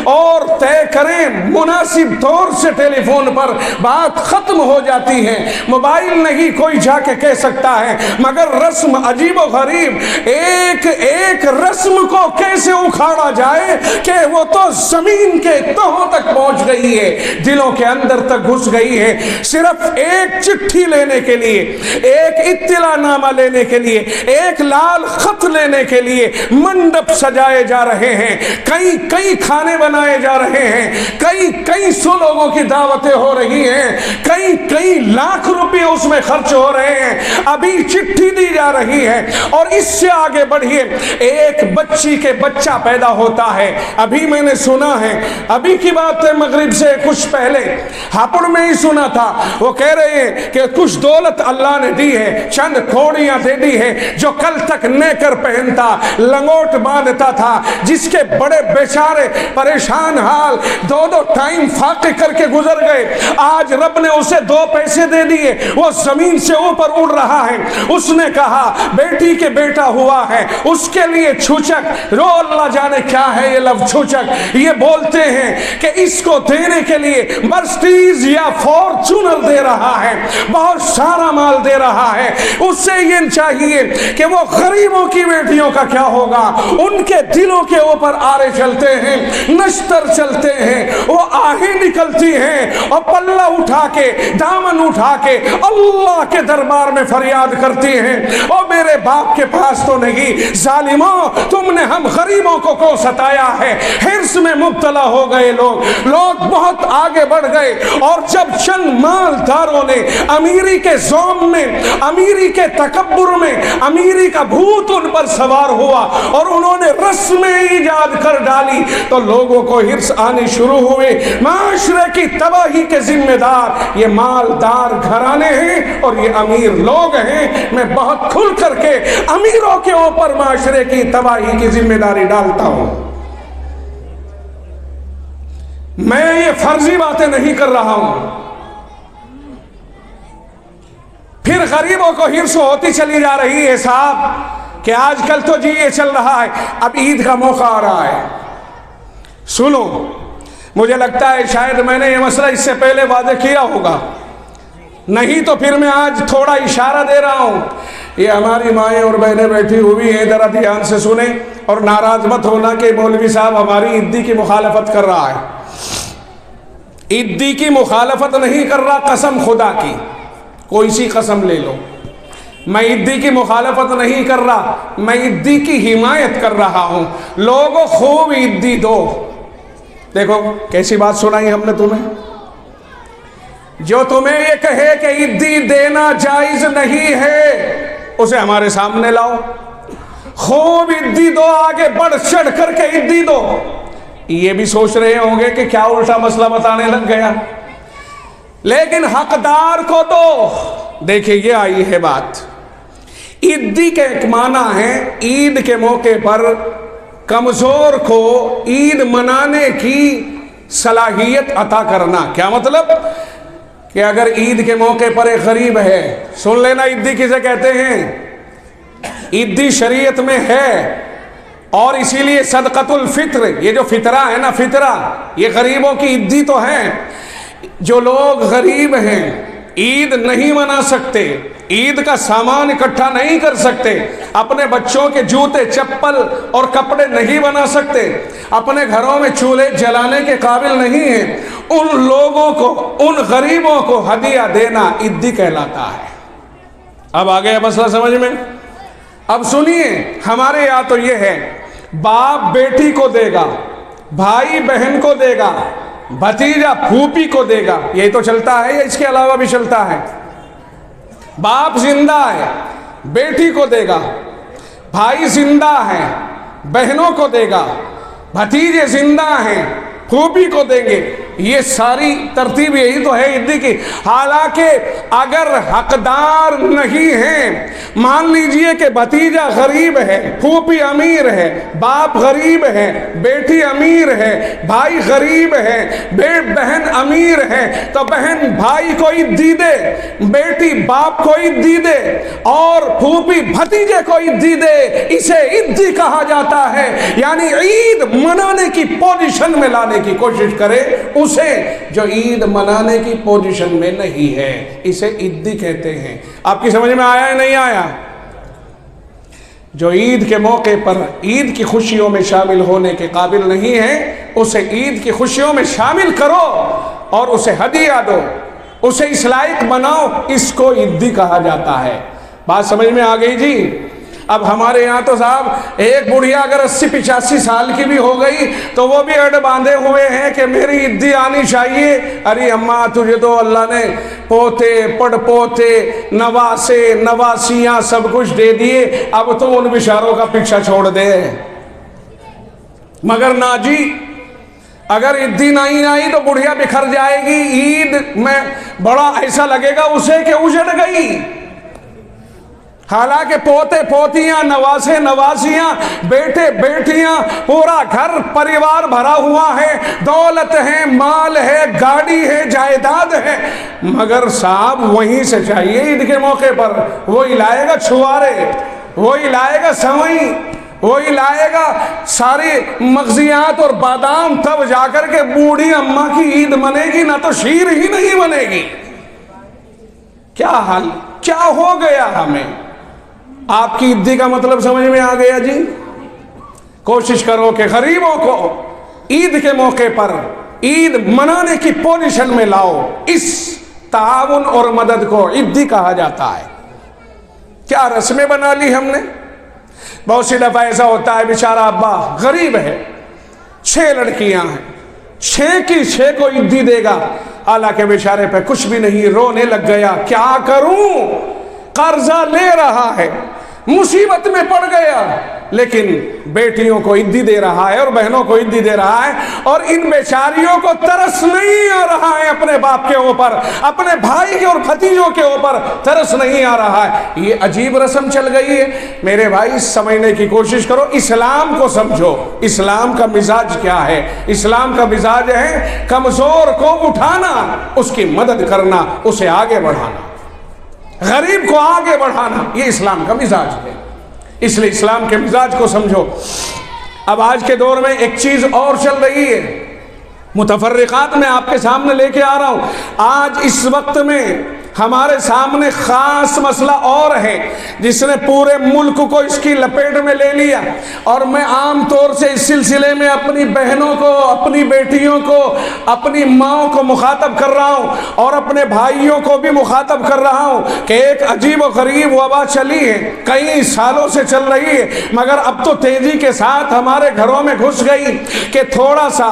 اور طے کریں، مناسب طور سے ٹیلی فون پر بات ختم ہو جاتی ہے۔ موبائل نہیں کوئی جا کے کہہ سکتا ہے، مگر رسم عجیب و غریب، ایک ایک رسم کو کیسے اکھاڑا جائے کہ وہ تو زمین کے تہوں تک پہنچ گئی ہے، دلوں کے اندر تک گھس گئی ہے۔ صرف ایک چٹھی لینے کے لیے، ایک اطلاع نامہ لینے کے لیے، ایک لال خط لینے کے لیے منڈپ سجائے جا رہے ہیں، کئی کھانے بنائے جا رہے ہیں، کئی سو لوگوں کی دعوتیں ہو رہی ہیں، کئی لاکھ روپے اس میں خرچ ہو رہے ہیں، ابھی چٹھی دی جا رہی ہے۔ اور اس سے آگے بڑھیے، ایک بچی کے بچہ پیدا ہوتا ہے۔ ابھی میں نے سنا ہے، ابھی کی بات ہے، مغرب سے کچھ پہلے ہاپڑ میں ہی سنا تھا، وہ کہہ رہے ہیں کہ کچھ دولت اللہ نے دی ہے، چند کھوڑیاں دے دی ہے، جو کل تک نیکر پہنتا، لنگوٹ باندھتا تھا، جس کے بڑے بیچارے پریشان حال دو ٹائم فاقے کر کے گزر گئے، آج رب نے اسے 2 پیسے دے دیے، وہ زمین سے اوپر اڑ رہا ہے۔ اس نے کہا بیٹی کے بیٹا ہوا ہے، اس کے لیے چھوچک، رو اللہ جانے کیا ہے یہ لفظ چھوچک، یہ بولتے ہیں کہ اس کو دینے کے لیے مرسڈیز یا فارچونر دے رہا ہے، بہت سارا مال دے رہا ہے۔ اس سے یہ چاہیے کہ وہ غریبوں کی بیٹیوں کا کیا ہوگا، ان کے دلوں کے اوپر آرے چلتے ہیں، نشتر چلتے ہیں، وہ آہیں نکلتی ہیں، اور پلہ اٹھا کے، دامن اٹھا کے اللہ کے دربار میں فریاد کرتی ہیں، اور میرے باپ کے پاس تو نہیں، ظالموں تم نے ہم غریبوں کو ستایا ہے۔ حرص میں مبتلا ہو گئے لوگ بہت آگے بڑھ گئے، اور جب چند مالداروں نے امیری کے زوم میں، امیری کے تکبر میں، امیری کا بھوت ان پر سوار ہوا اور انہوں نے رسمیں ایجاد کر ڈالی، تو لوگوں کو حرص آنی شروع ہوئے۔ معاشرے کی تباہی کے ذمہ دار یہ مالدار گھرانے ہیں اور یہ امیر لوگ ہیں۔ میں بہت کھل کر کے امیروں کے اوپر معاشرے کی تباہی کی ذمہ داری ڈالتا ہوں۔ میں یہ فرضی باتیں نہیں کر رہا ہوں۔ پھر غریبوں کو حرص ہوتی چلی جا رہی ہے صاحب کہ آج کل تو جی یہ چل رہا ہے، اب عید کا موقع آ رہا ہے۔ سنو، مجھے لگتا ہے شاید میں نے یہ مسئلہ اس سے پہلے واضح کیا ہوگا، نہیں تو پھر میں آج تھوڑا اشارہ دے رہا ہوں۔ یہ ہماری مائیں اور بہنیں بیٹھی ہوئی ہیں، ذرا دھیان سے سنیں اور ناراض مت ہونا کہ مولوی صاحب ہماری عیدی کی مخالفت کر رہا ہے۔ عیدی کی مخالفت نہیں کر رہا، قسم خدا کی، کوئی سی قسم لے لو، میں عیدی کی مخالفت نہیں کر رہا، میں عیدی کی حمایت کر رہا ہوں۔ لوگوں خوب عیدی دو۔ دیکھو کیسی بات سنائی ہم نے تمہیں، جو تمہیں یہ کہے کہ عیدی دینا جائز نہیں ہے اسے ہمارے سامنے لاؤ، خوب عیدی دو، آگے بڑھ چڑھ کر کے عیدی دو۔ یہ بھی سوچ رہے ہوں گے کہ کیا الٹا مسئلہ بتانے لگ گیا، لیکن حقدار کو دو۔ دیکھیں یہ آئی ہے بات، عیدی کے ایک معنی ہے عید کے موقع پر کمزور کو عید منانے کی صلاحیت عطا کرنا۔ کیا مطلب؟ کہ اگر عید کے موقع پر ایک غریب ہے، سن لینا عیدی کسے کہتے ہیں، عیدی شریعت میں ہے، اور اسی لیے صدقۃ الفطر، یہ جو فطرہ ہے نا، فطرہ یہ غریبوں کی عیدی تو ہے۔ جو لوگ غریب ہیں، عید نہیں منا سکتے، عید کا سامان اکٹھا نہیں کر سکتے، اپنے بچوں کے جوتے چپل اور کپڑے نہیں بنا سکتے، اپنے گھروں میں چولہے جلانے کے قابل نہیں ہیں، ان لوگوں کو، ان غریبوں کو ہدیہ دینا عیدی کہلاتا ہے۔ اب آ گیا مسئلہ سمجھ میں؟ اب سنیے، ہمارے یہاں تو یہ ہے، باپ بیٹی کو دے گا، بھائی بہن کو دے گا، بھتیجا پھوپھی کو دے گا، یہی تو چلتا ہے یا اس کے علاوہ بھی چلتا ہے؟ باپ زندہ ہے بیٹی کو دے گا، بھائی زندہ ہے بہنوں کو دے گا، بھتیجے زندہ ہیں پھوپھی کو دیں گے۔ یہ ساری ترتیب یہی تو ہے عیدی کی۔ حالانکہ اگر حقدار نہیں ہیں، مان لیجئے کہ بھتیجا غریب ہے، پھوپھی امیر ہے، باپ غریب ہے، بیٹی امیر ہے، بھائی غریب ہے، بہن امیر ہے، تو بہن بھائی کو عیدی دے، بیٹی باپ کو عیدی دے، اور پھوپھی بھتیجے کو عیدی دے، اسے عیدی کہا جاتا ہے۔ یعنی عید منانے کی پوزیشن میں لانے کی کوشش کرے اسے جو عید منانے کی پوزیشن میں نہیں ہے، اسے عیدی کہتے ہیں۔ آپ کی سمجھ میں آیا ہے نہیں آیا؟ جو عید کے موقع پر عید کی خوشیوں میں شامل ہونے کے قابل نہیں ہے، اسے عید کی خوشیوں میں شامل کرو اور اسے ہدیہ دو، اسے اس لائق بناؤ، اس کو عیدی کہا جاتا ہے۔ بات سمجھ میں آ گئی جی؟ اب ہمارے یہاں تو صاحب ایک بڑھیا اگر 80-85 سال کی بھی ہو گئی تو وہ بھی اڈ باندھے ہوئے ہیں کہ میری عیدی آنی چاہیے. ارے اماں تجھے تو اللہ نے پوتے پڑ پوتے نواسے نواسیاں سب کچھ دے دیے, اب تو ان بیچاروں کا پیچھا چھوڑ دے. مگر نہ جی, اگر عیدی نہیں آئی تو بڑھیا بکھر جائے گی. عید میں بڑا ایسا لگے گا اسے کہ اجڑ گئی, حالانکہ پوتے پوتیاں نواسے نواسیاں بیٹے بیٹیاں پورا گھر پریوار بھرا ہوا ہے, دولت ہے, مال ہے, گاڑی ہے, جائیداد ہے, مگر صاحب وہیں سے چاہیے عید کے موقع پر. وہی لائے گا چھوارے, وہی لائے گا سوئی, وہی لائے گا ساری مغزیات اور بادام, تب جا کر کے بوڑھی اماں کی عید بنے گی, نہ تو شیر ہی نہیں بنے گی. کیا حال, کیا ہو گیا ہمیں؟ آپ کی عیدی کا مطلب سمجھ میں آ گیا جی؟ کوشش کرو کہ غریبوں کو عید کے موقع پر عید منانے کی پوزیشن میں لاؤ. اس تعاون اور مدد کو عیدی کہا جاتا ہے. کیا رسمیں بنا لی ہم نے. بہت سی دفعہ ایسا ہوتا ہے بیچارہ ابا غریب ہے, 6 لڑکیاں ہیں, 6 کی 6 کو عیدی دے گا, حالانکہ بیچارے پہ کچھ بھی نہیں, رونے لگ گیا. کیا کروں, قرضہ لے رہا ہے, مصیبت میں پڑ گیا, لیکن بیٹیوں کو عیدی دے رہا ہے اور بہنوں کو عیدی دے رہا ہے, اور ان بیچاریوں کو ترس نہیں آ رہا ہے اپنے باپ کے اوپر, اپنے بھائی کے اور بھتیجوں کے اوپر ترس نہیں آ رہا ہے. یہ عجیب رسم چل گئی ہے. میرے بھائی سمجھنے کی کوشش کرو, اسلام کو سمجھو. اسلام کا مزاج کیا ہے؟ اسلام کا مزاج ہے کمزور کو اٹھانا, اس کی مدد کرنا, اسے آگے بڑھانا, غریب کو آگے بڑھانا. یہ اسلام کا مزاج ہے. اس لیے اسلام کے مزاج کو سمجھو. اب آج کے دور میں ایک چیز اور چل رہی ہے, متفرقات میں آپ کے سامنے لے کے آ رہا ہوں. آج اس وقت میں ہمارے سامنے خاص مسئلہ اور ہے جس نے پورے ملک کو اس کی لپیٹ میں لے لیا, اور میں عام طور سے اس سلسلے میں اپنی بہنوں کو, اپنی بیٹیوں کو, اپنی ماں کو مخاطب کر رہا ہوں, اور اپنے بھائیوں کو بھی مخاطب کر رہا ہوں کہ ایک عجیب و غریب وبا چلی ہے, کئی سالوں سے چل رہی ہے, مگر اب تو تیزی کے ساتھ ہمارے گھروں میں گھس گئی کہ تھوڑا سا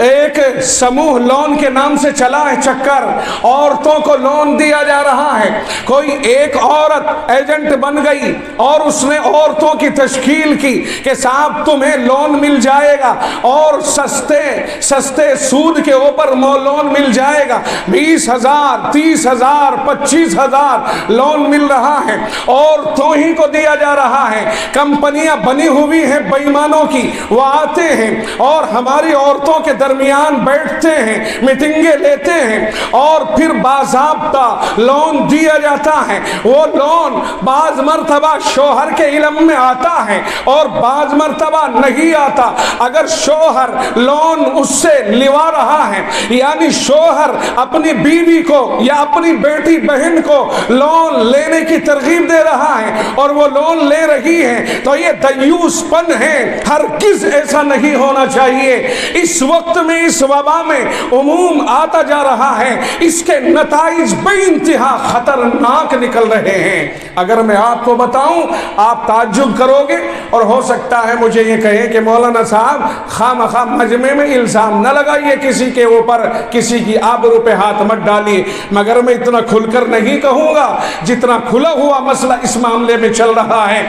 ایک سموہ لون کے نام سے چلا ہے چکر, عورتوں کو لون دیا جا رہا ہے. کوئی ایک عورت ایجنٹ بن گئی اور اس نے عورتوں کی تشکیل کی کہ صاحب تمہیں لون مل جائے گا, اور سستے سود کے اوپر لون مل جائے گا. 20,000 30,000 25,000 لون مل رہا ہے, عورتوں ہی کو دیا جا رہا ہے. کمپنیاں بنی ہوئی ہیں بے ایمانوں کی, وہ آتے ہیں اور ہماری عورتوں کے درمیان بیٹھتے ہیں, میٹنگیں لیتے ہیں, اور پھر باضابطہ لون دیا جاتا ہے. وہ لون بعض مرتبہ شوہر کے علم میں آتا ہے اور بعض مرتبہ نہیں آتا. اگر شوہر لون اس سے لوا رہا ہے, یعنی شوہر اپنی بیوی کو یا اپنی بیٹی بہن کو لون لینے کی ترغیب دے رہا ہے اور وہ لون لے رہی ہے, تو یہ دیوس پن ہے. ہرگز ایسا نہیں ہونا چاہیے. اس وقت میں اس وبا میں عموم آتا جا رہا ہے, اس کے نتائج بے انتہا خطرناک نکل رہے ہیں. اگر میں آپ کو بتاؤں آپ تعجب کرو گے, اور ہو سکتا ہے مجھے یہ کہیں کہ مولانا صاحب خواہ مجمع میں الزام نہ لگائیے کسی کے اوپر, کسی کی آبرو پہ ہاتھ مت ڈالیے, مگر میں اتنا کھل کر نہیں کہوں گا جتنا کھلا ہوا مسئلہ اس معاملے میں چل رہا ہے.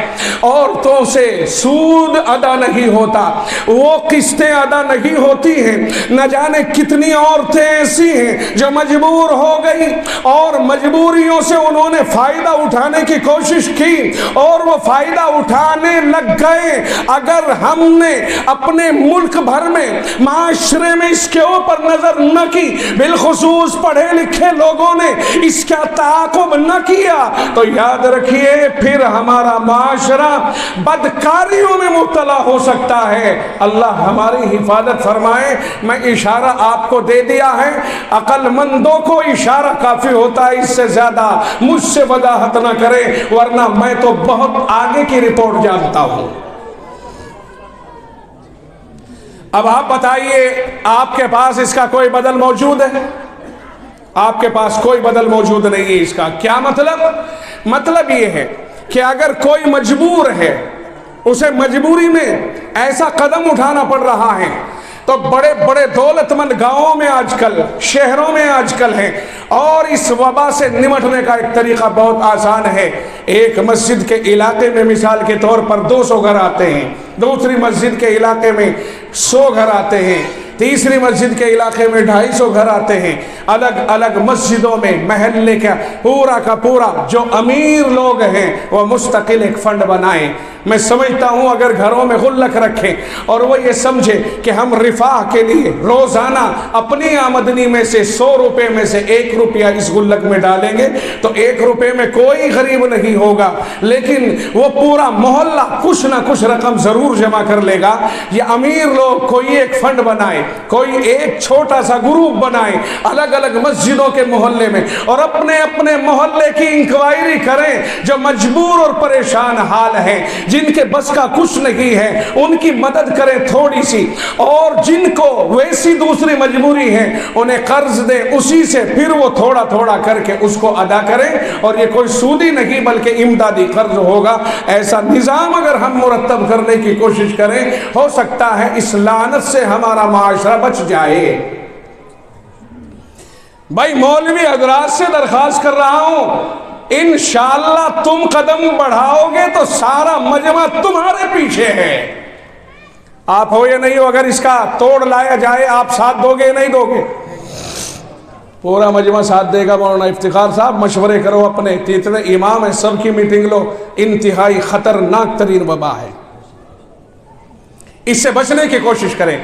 عورتوں سے سود ادا نہیں ہوتا, وہ قسطیں ادا نہیں ہوتی ہیں. نہ جانے کتنی عورتیں ایسی ہیں جو مجبور ہو گئی اور مجبوریوں سے انہوں نے فائدہ اٹھانے کی کوشش کی اور وہ فائدہ اٹھانے لگ گئے. اگر ہم نے اپنے ملک بھر میں معاشرے میں اس کے اوپر نظر نہ کی, بالخصوص پڑھے لکھے لوگوں نے اس کا تعاقب نہ کیا, تو یاد رکھیے پھر ہمارا معاشرہ بدکاریوں میں مبتلا ہو سکتا ہے. اللہ ہماری حفاظت فرمائے. میں اشارہ آپ کو دے دیا ہے, عقل مندوں کو اشارہ کافی ہوتا ہے, اس سے زیادہ مجھ سے وضاحت نہ کرے, ورنہ میں تو بہت آگے کی رپورٹ جانتا ہوں. اب آپ بتائیے, آپ کے پاس اس کا کوئی بدل موجود ہے؟ آپ کے پاس کوئی بدل موجود نہیں ہے. اس کا کیا مطلب یہ ہے کہ اگر کوئی مجبور ہے، اسے مجبوری میں ایسا قدم اٹھانا پڑ رہا ہے، تو بڑے بڑے دولت مند گاؤں میں آج کل، شہروں میں آج کل ہیں، اور اس وبا سے نمٹنے کا ایک طریقہ بہت آسان ہے۔ ایک مسجد کے علاقے میں مثال کے طور پر 200 گھر آتے ہیں، دوسری مسجد کے علاقے میں 100 گھر آتے ہیں، تیسری مسجد کے علاقے میں 250 گھر آتے ہیں۔ الگ الگ مسجدوں میں محلے کا پورا جو امیر لوگ ہیں وہ مستقل ایک فنڈ بنائیں۔ میں سمجھتا ہوں اگر گھروں میں غلک رکھیں اور وہ یہ سمجھے کہ ہم رفاہ کے لیے روزانہ اپنی آمدنی میں سے 100 روپے میں سے 1 روپیہ اس غلک میں ڈالیں گے تو 1 روپے میں کوئی غریب نہیں ہوگا، لیکن وہ پورا محلہ کچھ نہ کچھ رقم ضرور جمع کر لے گا۔ یہ امیر لوگ کوئی ایک فنڈ بنائے، کوئی ایک چھوٹا سا گروپ بنائے الگ الگ مسجدوں کے محلے میں، اور اپنے اپنے محلے کی انکوائری کریں۔ جو مجبور اور پریشان حال ہیں، جن کے بس کا کچھ نہیں ہے، ان کی مدد کریں تھوڑی سی، اور جن کو ویسی دوسری مجبوری ہے انہیں قرض دیں، اسی سے پھر وہ تھوڑا تھوڑا کر کے اس کو ادا کریں، اور یہ کوئی سودی نہیں بلکہ امدادی قرض ہوگا۔ ایسا نظام اگر ہم مرتب کرنے کی کوشش کریں، ہو سکتا ہے اس لعنت سے ہمارا معاشرہ بچ جائے۔ بھائی مولوی حضرات سے درخواست کر رہا ہوں، انشاءاللہ تم قدم بڑھاؤ گے تو سارا مجمع تمہارے پیچھے ہے۔ آپ ہو یا نہیں ہو، اگر اس کا توڑ لایا جائے آپ ساتھ دو گے یا نہیں دو گے؟ پورا مجمع ساتھ دے گا۔ مولانا افتخار صاحب مشورے کرو اپنے، اتنے امام ہیں، سب کی میٹنگ لو۔ انتہائی خطرناک ترین وبا ہے، اس سے بچنے کی کوشش کریں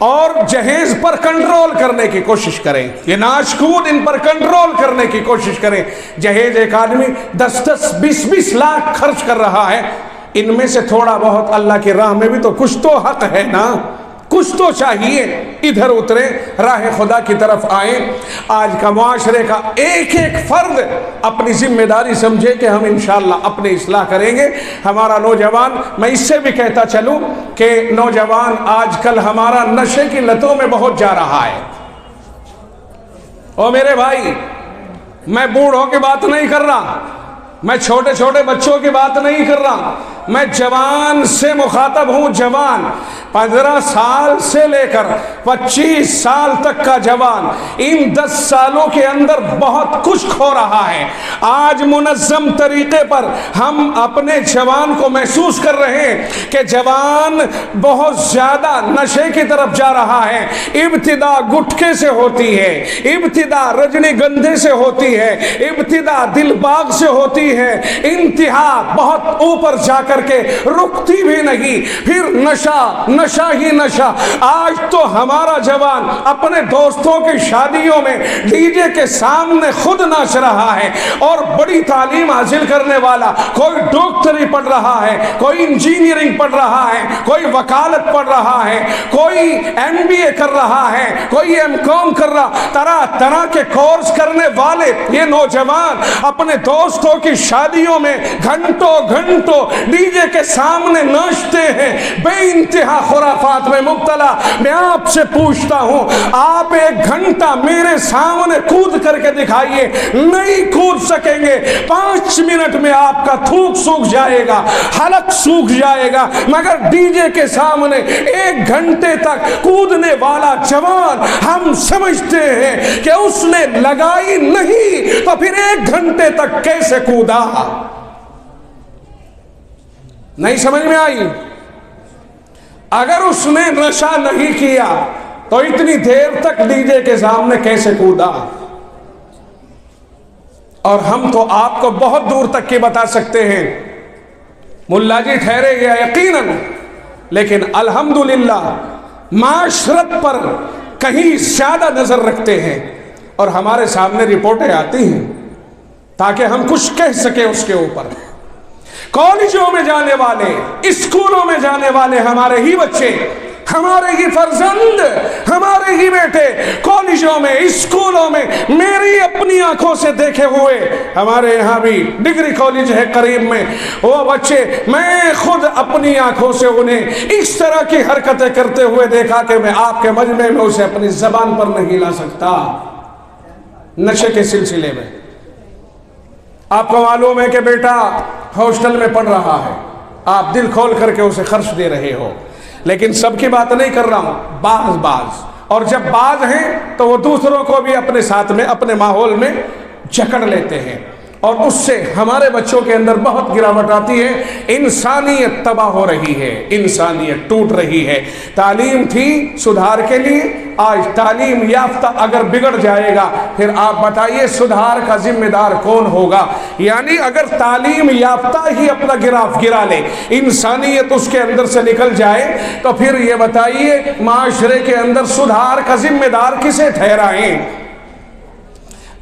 اور جہیز پر کنٹرول کرنے کی کوشش کریں۔ یہ ناشکور ان پر کنٹرول کرنے کی کوشش کریں۔ جہیز ایک آدمی 10-10 20-20 لاکھ خرچ کر رہا ہے، ان میں سے تھوڑا بہت اللہ کی راہ میں بھی تو کچھ تو حق ہے نا، کچھ تو چاہیے۔ ادھر اترے، راہ خدا کی طرف آئیں۔ آج کا معاشرے کا ایک ایک فرد اپنی ذمہ داری سمجھے کہ ہم انشاءاللہ اپنی اصلاح کریں گے۔ ہمارا نوجوان، میں اس سے بھی کہتا چلوں کہ نوجوان آج کل ہمارا نشے کی لتوں میں بہت جا رہا ہے۔ اور میرے بھائی، میں بوڑھوں کی بات نہیں کر رہا، میں چھوٹے چھوٹے بچوں کی بات نہیں کر رہا، میں جوان سے مخاطب ہوں۔ جوان 15 سال سے لے کر 25 سال تک کا جوان، ان 10 سالوں کے اندر بہت کچھ کھو رہا ہے۔ آج منظم طریقے پر ہم اپنے جوان کو محسوس کر رہے ہیں کہ جوان بہت زیادہ نشے کی طرف جا رہا ہے۔ ابتدا گٹکے سے ہوتی ہے، ابتدا رجنی گندھے سے ہوتی ہے، ابتدا دل باغ سے ہوتی ہے، انتہا بہت اوپر جا کر کے رکتی بھی نہیں، پھر نشہ ہی نشہ۔ آج تو ہمارا جوان اپنے دوستوں کی شادیوں میں ڈی جے کے سامنے خود ناچ رہا ہے، اور بڑی تعلیم حاصل کرنے والا، کوئی ڈاکٹری پڑھ رہا ہے، کوئی انجینئرنگ پڑھ رہا ہے، کوئی وکالت پڑھ رہا ہے، کوئی MBA کر رہا ہے، کوئی M.Com کر رہا، طرح طرح کے کورس کرنے والے یہ نوجوان اپنے دوستوں کی شادیوں میں گھنٹوں گھنٹوں ڈی جے کے سامنے ناچتے ہیں، بے انتہا خرافات میں مبتلا۔ میں آپ سے پوچھتا ہوں، آپ 1 گھنٹہ میرے سامنے کود کر کے دکھائیے، نہیں کود سکیں گے۔ 5 منٹ میں آپ کا تھوک سوکھ جائے گا، حلق سوکھ جائے گا، مگر ڈی جے کے سامنے 1 گھنٹے تک کودنے والا جوان، ہم سمجھتے ہیں کہ اس نے لگائی نہیں تو پھر 1 گھنٹے تک کیسے کودا؟ نہیں سمجھ میں آئی؟ اگر اس نے نشہ نہیں کیا تو اتنی دیر تک ڈی جے کے سامنے کیسے کودا؟ اور ہم تو آپ کو بہت دور تک کی بتا سکتے ہیں، ملا جی ٹھہرے گیا یقیناً، لیکن الحمدللہ معاشرت پر کہیں زیادہ نظر رکھتے ہیں، اور ہمارے سامنے رپورٹیں آتی ہیں تاکہ ہم کچھ کہہ سکیں اس کے اوپر۔ کالجوں میں جانے والے، اسکولوں میں جانے والے ہمارے ہی بچے، ہمارے ہی فرزند، ہمارے ہی بیٹے کالجوں میں، اسکولوں میں، میری اپنی آنکھوں سے دیکھے ہوئے، ہمارے یہاں بھی ڈگری کالج ہے قریب میں، وہ بچے میں خود اپنی آنکھوں سے انہیں اس طرح کی حرکتیں کرتے ہوئے دیکھا کہ میں آپ کے مجمع میں اسے اپنی زبان پر نہیں لا سکتا، نشے کے سلسلے میں۔ آپ کو معلوم ہے کہ بیٹا ہاسٹل میں پڑھ رہا ہے، آپ دل کھول کر کے اسے خرچ دے رہے ہو، لیکن سب کی بات نہیں کر رہا ہوں، بعض اور جب بعض ہیں تو وہ دوسروں کو بھی اپنے ساتھ میں اپنے ماحول میں جکڑ لیتے ہیں، اور اس سے ہمارے بچوں کے اندر بہت گراوٹ آتی ہے، انسانیت تباہ ہو رہی ہے، انسانیت ٹوٹ رہی ہے۔ تعلیم تھی سدھار کے لیے، آج تعلیم یافتہ اگر بگڑ جائے گا پھر آپ بتائیے سدھار کا ذمہ دار کون ہوگا؟ یعنی اگر تعلیم یافتہ ہی اپنا گراف گرا لے، انسانیت اس کے اندر سے نکل جائے، تو پھر یہ بتائیے معاشرے کے اندر سدھار کا ذمہ دار کسے ٹھہرائیں؟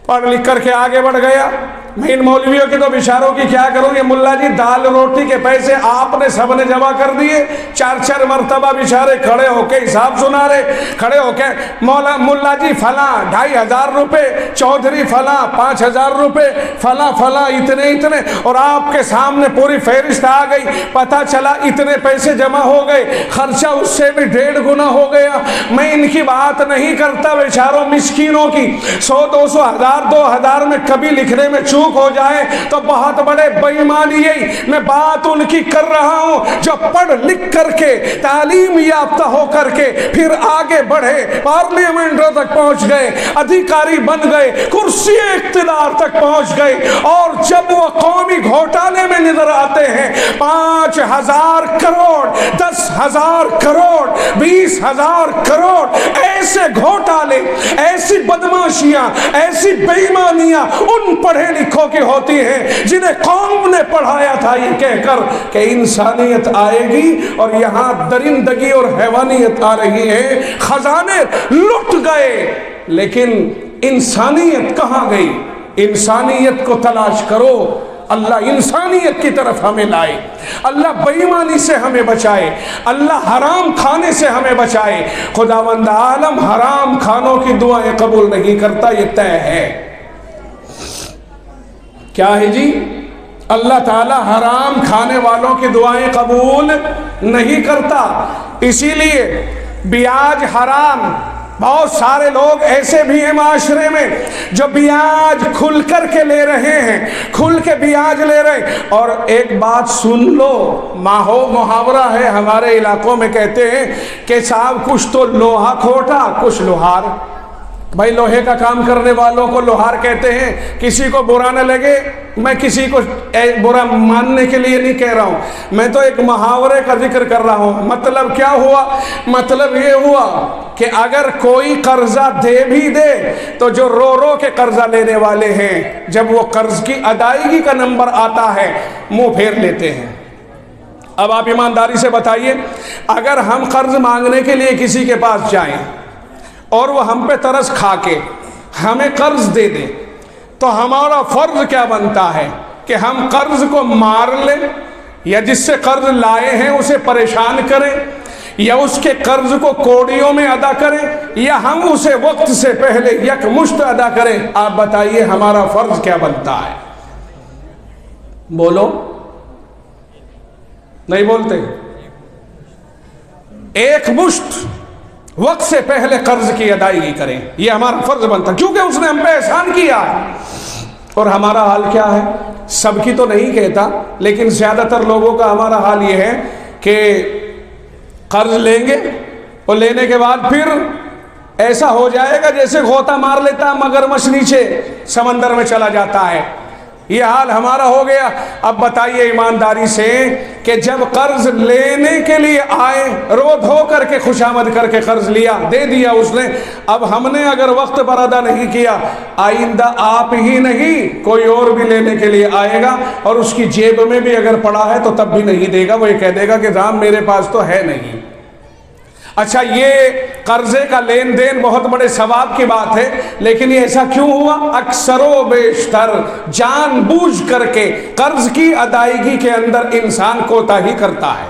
پڑھ لکھ کر کے آگے بڑھ گیا، میں ان مولویوں کی تو بشاروں کی کیا کروں؟ یہ ملا جی دال روٹی کے پیسے آپ نے سب نے جمع کر دیے، 4 مرتبہ بشارے کھڑے ہو کے حساب سنا رہے، کھڑے ہو کے ملا جی فلاں 2500 روپے، چودھری فلاں 5000 روپے، فلاں اتنے، اور آپ کے سامنے پوری فہرست آ گئی، پتہ چلا اتنے پیسے جمع ہو گئے، خرچہ اس سے بھی 1.5 گنا ہو گیا۔ میں ان کی بات نہیں کرتا بیچاروں مسکینوں کی، 100 200 1000 2000 میں کبھی لکھنے میں چوک ہو جائے تو بہت بڑے بے ایمانی ہے۔ میں بات ان کی کر رہا ہوں جو پڑھ لکھ کر کے تعلیم یافتہ ہو کر کے پھر آگے بڑھے، پارلیمنٹوں تک پہنچ گئے، ادھیکاری بن گئے، کرسی اقتدار تک پہنچ گئے، اور جب وہ قومی گھوٹالے میں نظر آتے ہیں 5000 کروڑ 10,000 کروڑ 20,000 کروڑ، ایسے گھوٹالے، ایسی بدماشیاں، ایسی بے ایمانیاں ان پڑھے لکھوں کی ہوتی ہیں جنہیں قوم نے پڑھایا تھا یہ کہہ کر کہ انسانیت آئے گی، اور یہاں درندگی اور حیوانیت آ رہی ہے، خزانے لٹ گئے، لیکن انسانیت کہاں گئی؟ انسانیت کو تلاش کرو، اللہ انسانیت کی طرف ہمیں لائے، اللہ بے ایمانی سے ہمیں بچائے، اللہ حرام کھانے سے ہمیں بچائے۔ خداوند عالم حرام کھانوں کی دعائیں قبول نہیں کرتا، یہ طے ہے۔ کیا ہے جی؟ اللہ تعالی حرام کھانے والوں کی دعائیں قبول نہیں کرتا، اسی لیے بیاج حرام، بہت سارے لوگ ایسے بھی ہیں معاشرے میں جو بیاج کھل کر کے لے رہے ہیں، کھل کے بیاج لے رہے ہیں۔ اور ایک بات سن لو، محاورہ ہے ہمارے علاقوں میں، کہتے ہیں کہ صاحب کچھ تو لوہا کھوٹا کچھ لوہار۔ بھائی لوہے کا کام کرنے والوں کو لوہار کہتے ہیں، کسی کو برا نہ لگے، میں کسی کو برا ماننے کے لیے نہیں کہہ رہا ہوں، میں تو ایک محاورے کا ذکر کر رہا ہوں۔ مطلب کیا ہوا؟ مطلب یہ ہوا کہ اگر کوئی قرضہ دے بھی دے تو جو رو کے قرضہ لینے والے ہیں، جب وہ قرض کی ادائیگی کا نمبر آتا ہے منہ پھیر لیتے ہیں۔ اب آپ ایمانداری سے بتائیے، اگر ہم قرض مانگنے کے لیے کسی کے پاس جائیں اور وہ ہم پہ ترس کھا کے ہمیں قرض دے دے تو ہمارا فرض کیا بنتا ہے کہ ہم قرض کو مار لیں، یا جس سے قرض لائے ہیں اسے پریشان کریں، یا اس کے قرض کو کوڑیوں میں ادا کریں، یا ہم اسے وقت سے پہلے یک مشت ادا کریں؟ آپ بتائیے ہمارا فرض کیا بنتا ہے؟ بولو، نہیں بولتے؟ ایک مشت وقت سے پہلے قرض کی ادائیگی کریں، یہ ہمارا فرض بنتا ہے، کیونکہ اس نے ہم پہ احسان کیا ہے۔ اور ہمارا حال کیا ہے؟ سب کی تو نہیں کہتا، لیکن زیادہ تر لوگوں کا ہمارا حال یہ ہے کہ قرض لیں گے اور لینے کے بعد پھر ایسا ہو جائے گا جیسے غوطہ مار لیتا مگرمچھ نیچے سمندر میں چلا جاتا ہے، یہ حال ہمارا ہو گیا۔ اب بتائیے ایمانداری سے کہ جب قرض لینے کے لیے آئے، رو دھو کر کے خوشامد کر کے قرض لیا، دے دیا اس نے، اب ہم نے اگر وقت پر ادا نہیں کیا، آئندہ آپ ہی نہیں کوئی اور بھی لینے کے لیے آئے گا، اور اس کی جیب میں بھی اگر پڑا ہے تو تب بھی نہیں دے گا، وہ یہ کہہ دے گا کہ رام میرے پاس تو ہے نہیں۔ اچھا، یہ قرضے کا لین دین بہت بڑے ثواب کی بات ہے، لیکن یہ ایسا کیوں ہوا؟ اکثر و بیشتر جان بوجھ کر کے قرض کی ادائیگی کے اندر انسان کوتاہی کرتا ہے۔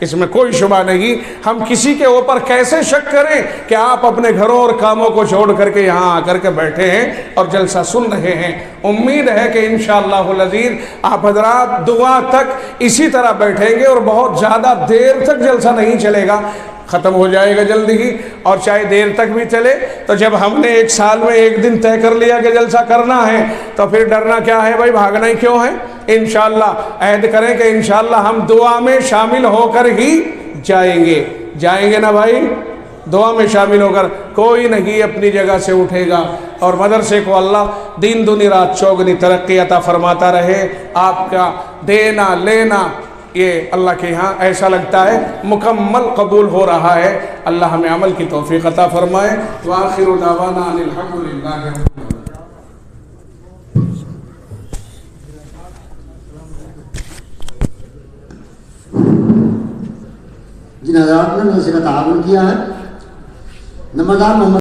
اس میں کوئی شبہ نہیں. ہم کسی کے اوپر کیسے شک کریں کہ آپ اپنے گھروں اور کاموں کو چھوڑ کر کے یہاں آ کر کے بیٹھے ہیں اور جلسہ سن رہے ہیں. امید ہے کہ انشاءاللہ العزیز آپ حضرات دعا تک اسی طرح بیٹھیں گے اور بہت زیادہ دیر تک جلسہ نہیں چلے گا, ختم ہو جائے گا جلدی ہی. اور چاہے دیر تک بھی چلے تو جب ہم نے ایک سال میں ایک دن طے کر لیا کہ جلسہ کرنا ہے تو پھر ڈرنا کیا ہے بھائی, بھاگنا ہی کیوں ہے. انشاءاللہ عہد کریں کہ انشاءاللہ ہم دعا میں شامل ہو کر ہی جائیں گے نا بھائی, دعا میں شامل ہو کر. کوئی نہیں اپنی جگہ سے اٹھے گا. اور مدرسے کو اللہ دین دنی رات چوگنی ترقی عطا فرماتا رہے. آپ کا دینا لینا یہ اللہ کے ہاں ایسا لگتا ہے مکمل قبول ہو رہا ہے. اللہ ہمیں عمل کی توفیق عطا فرمائے. وآخر دعوانا ان الحمدللہ رب العالمین. جن حضرات نے مدرسے کا تعاون کیا ہے, نمبردار محمد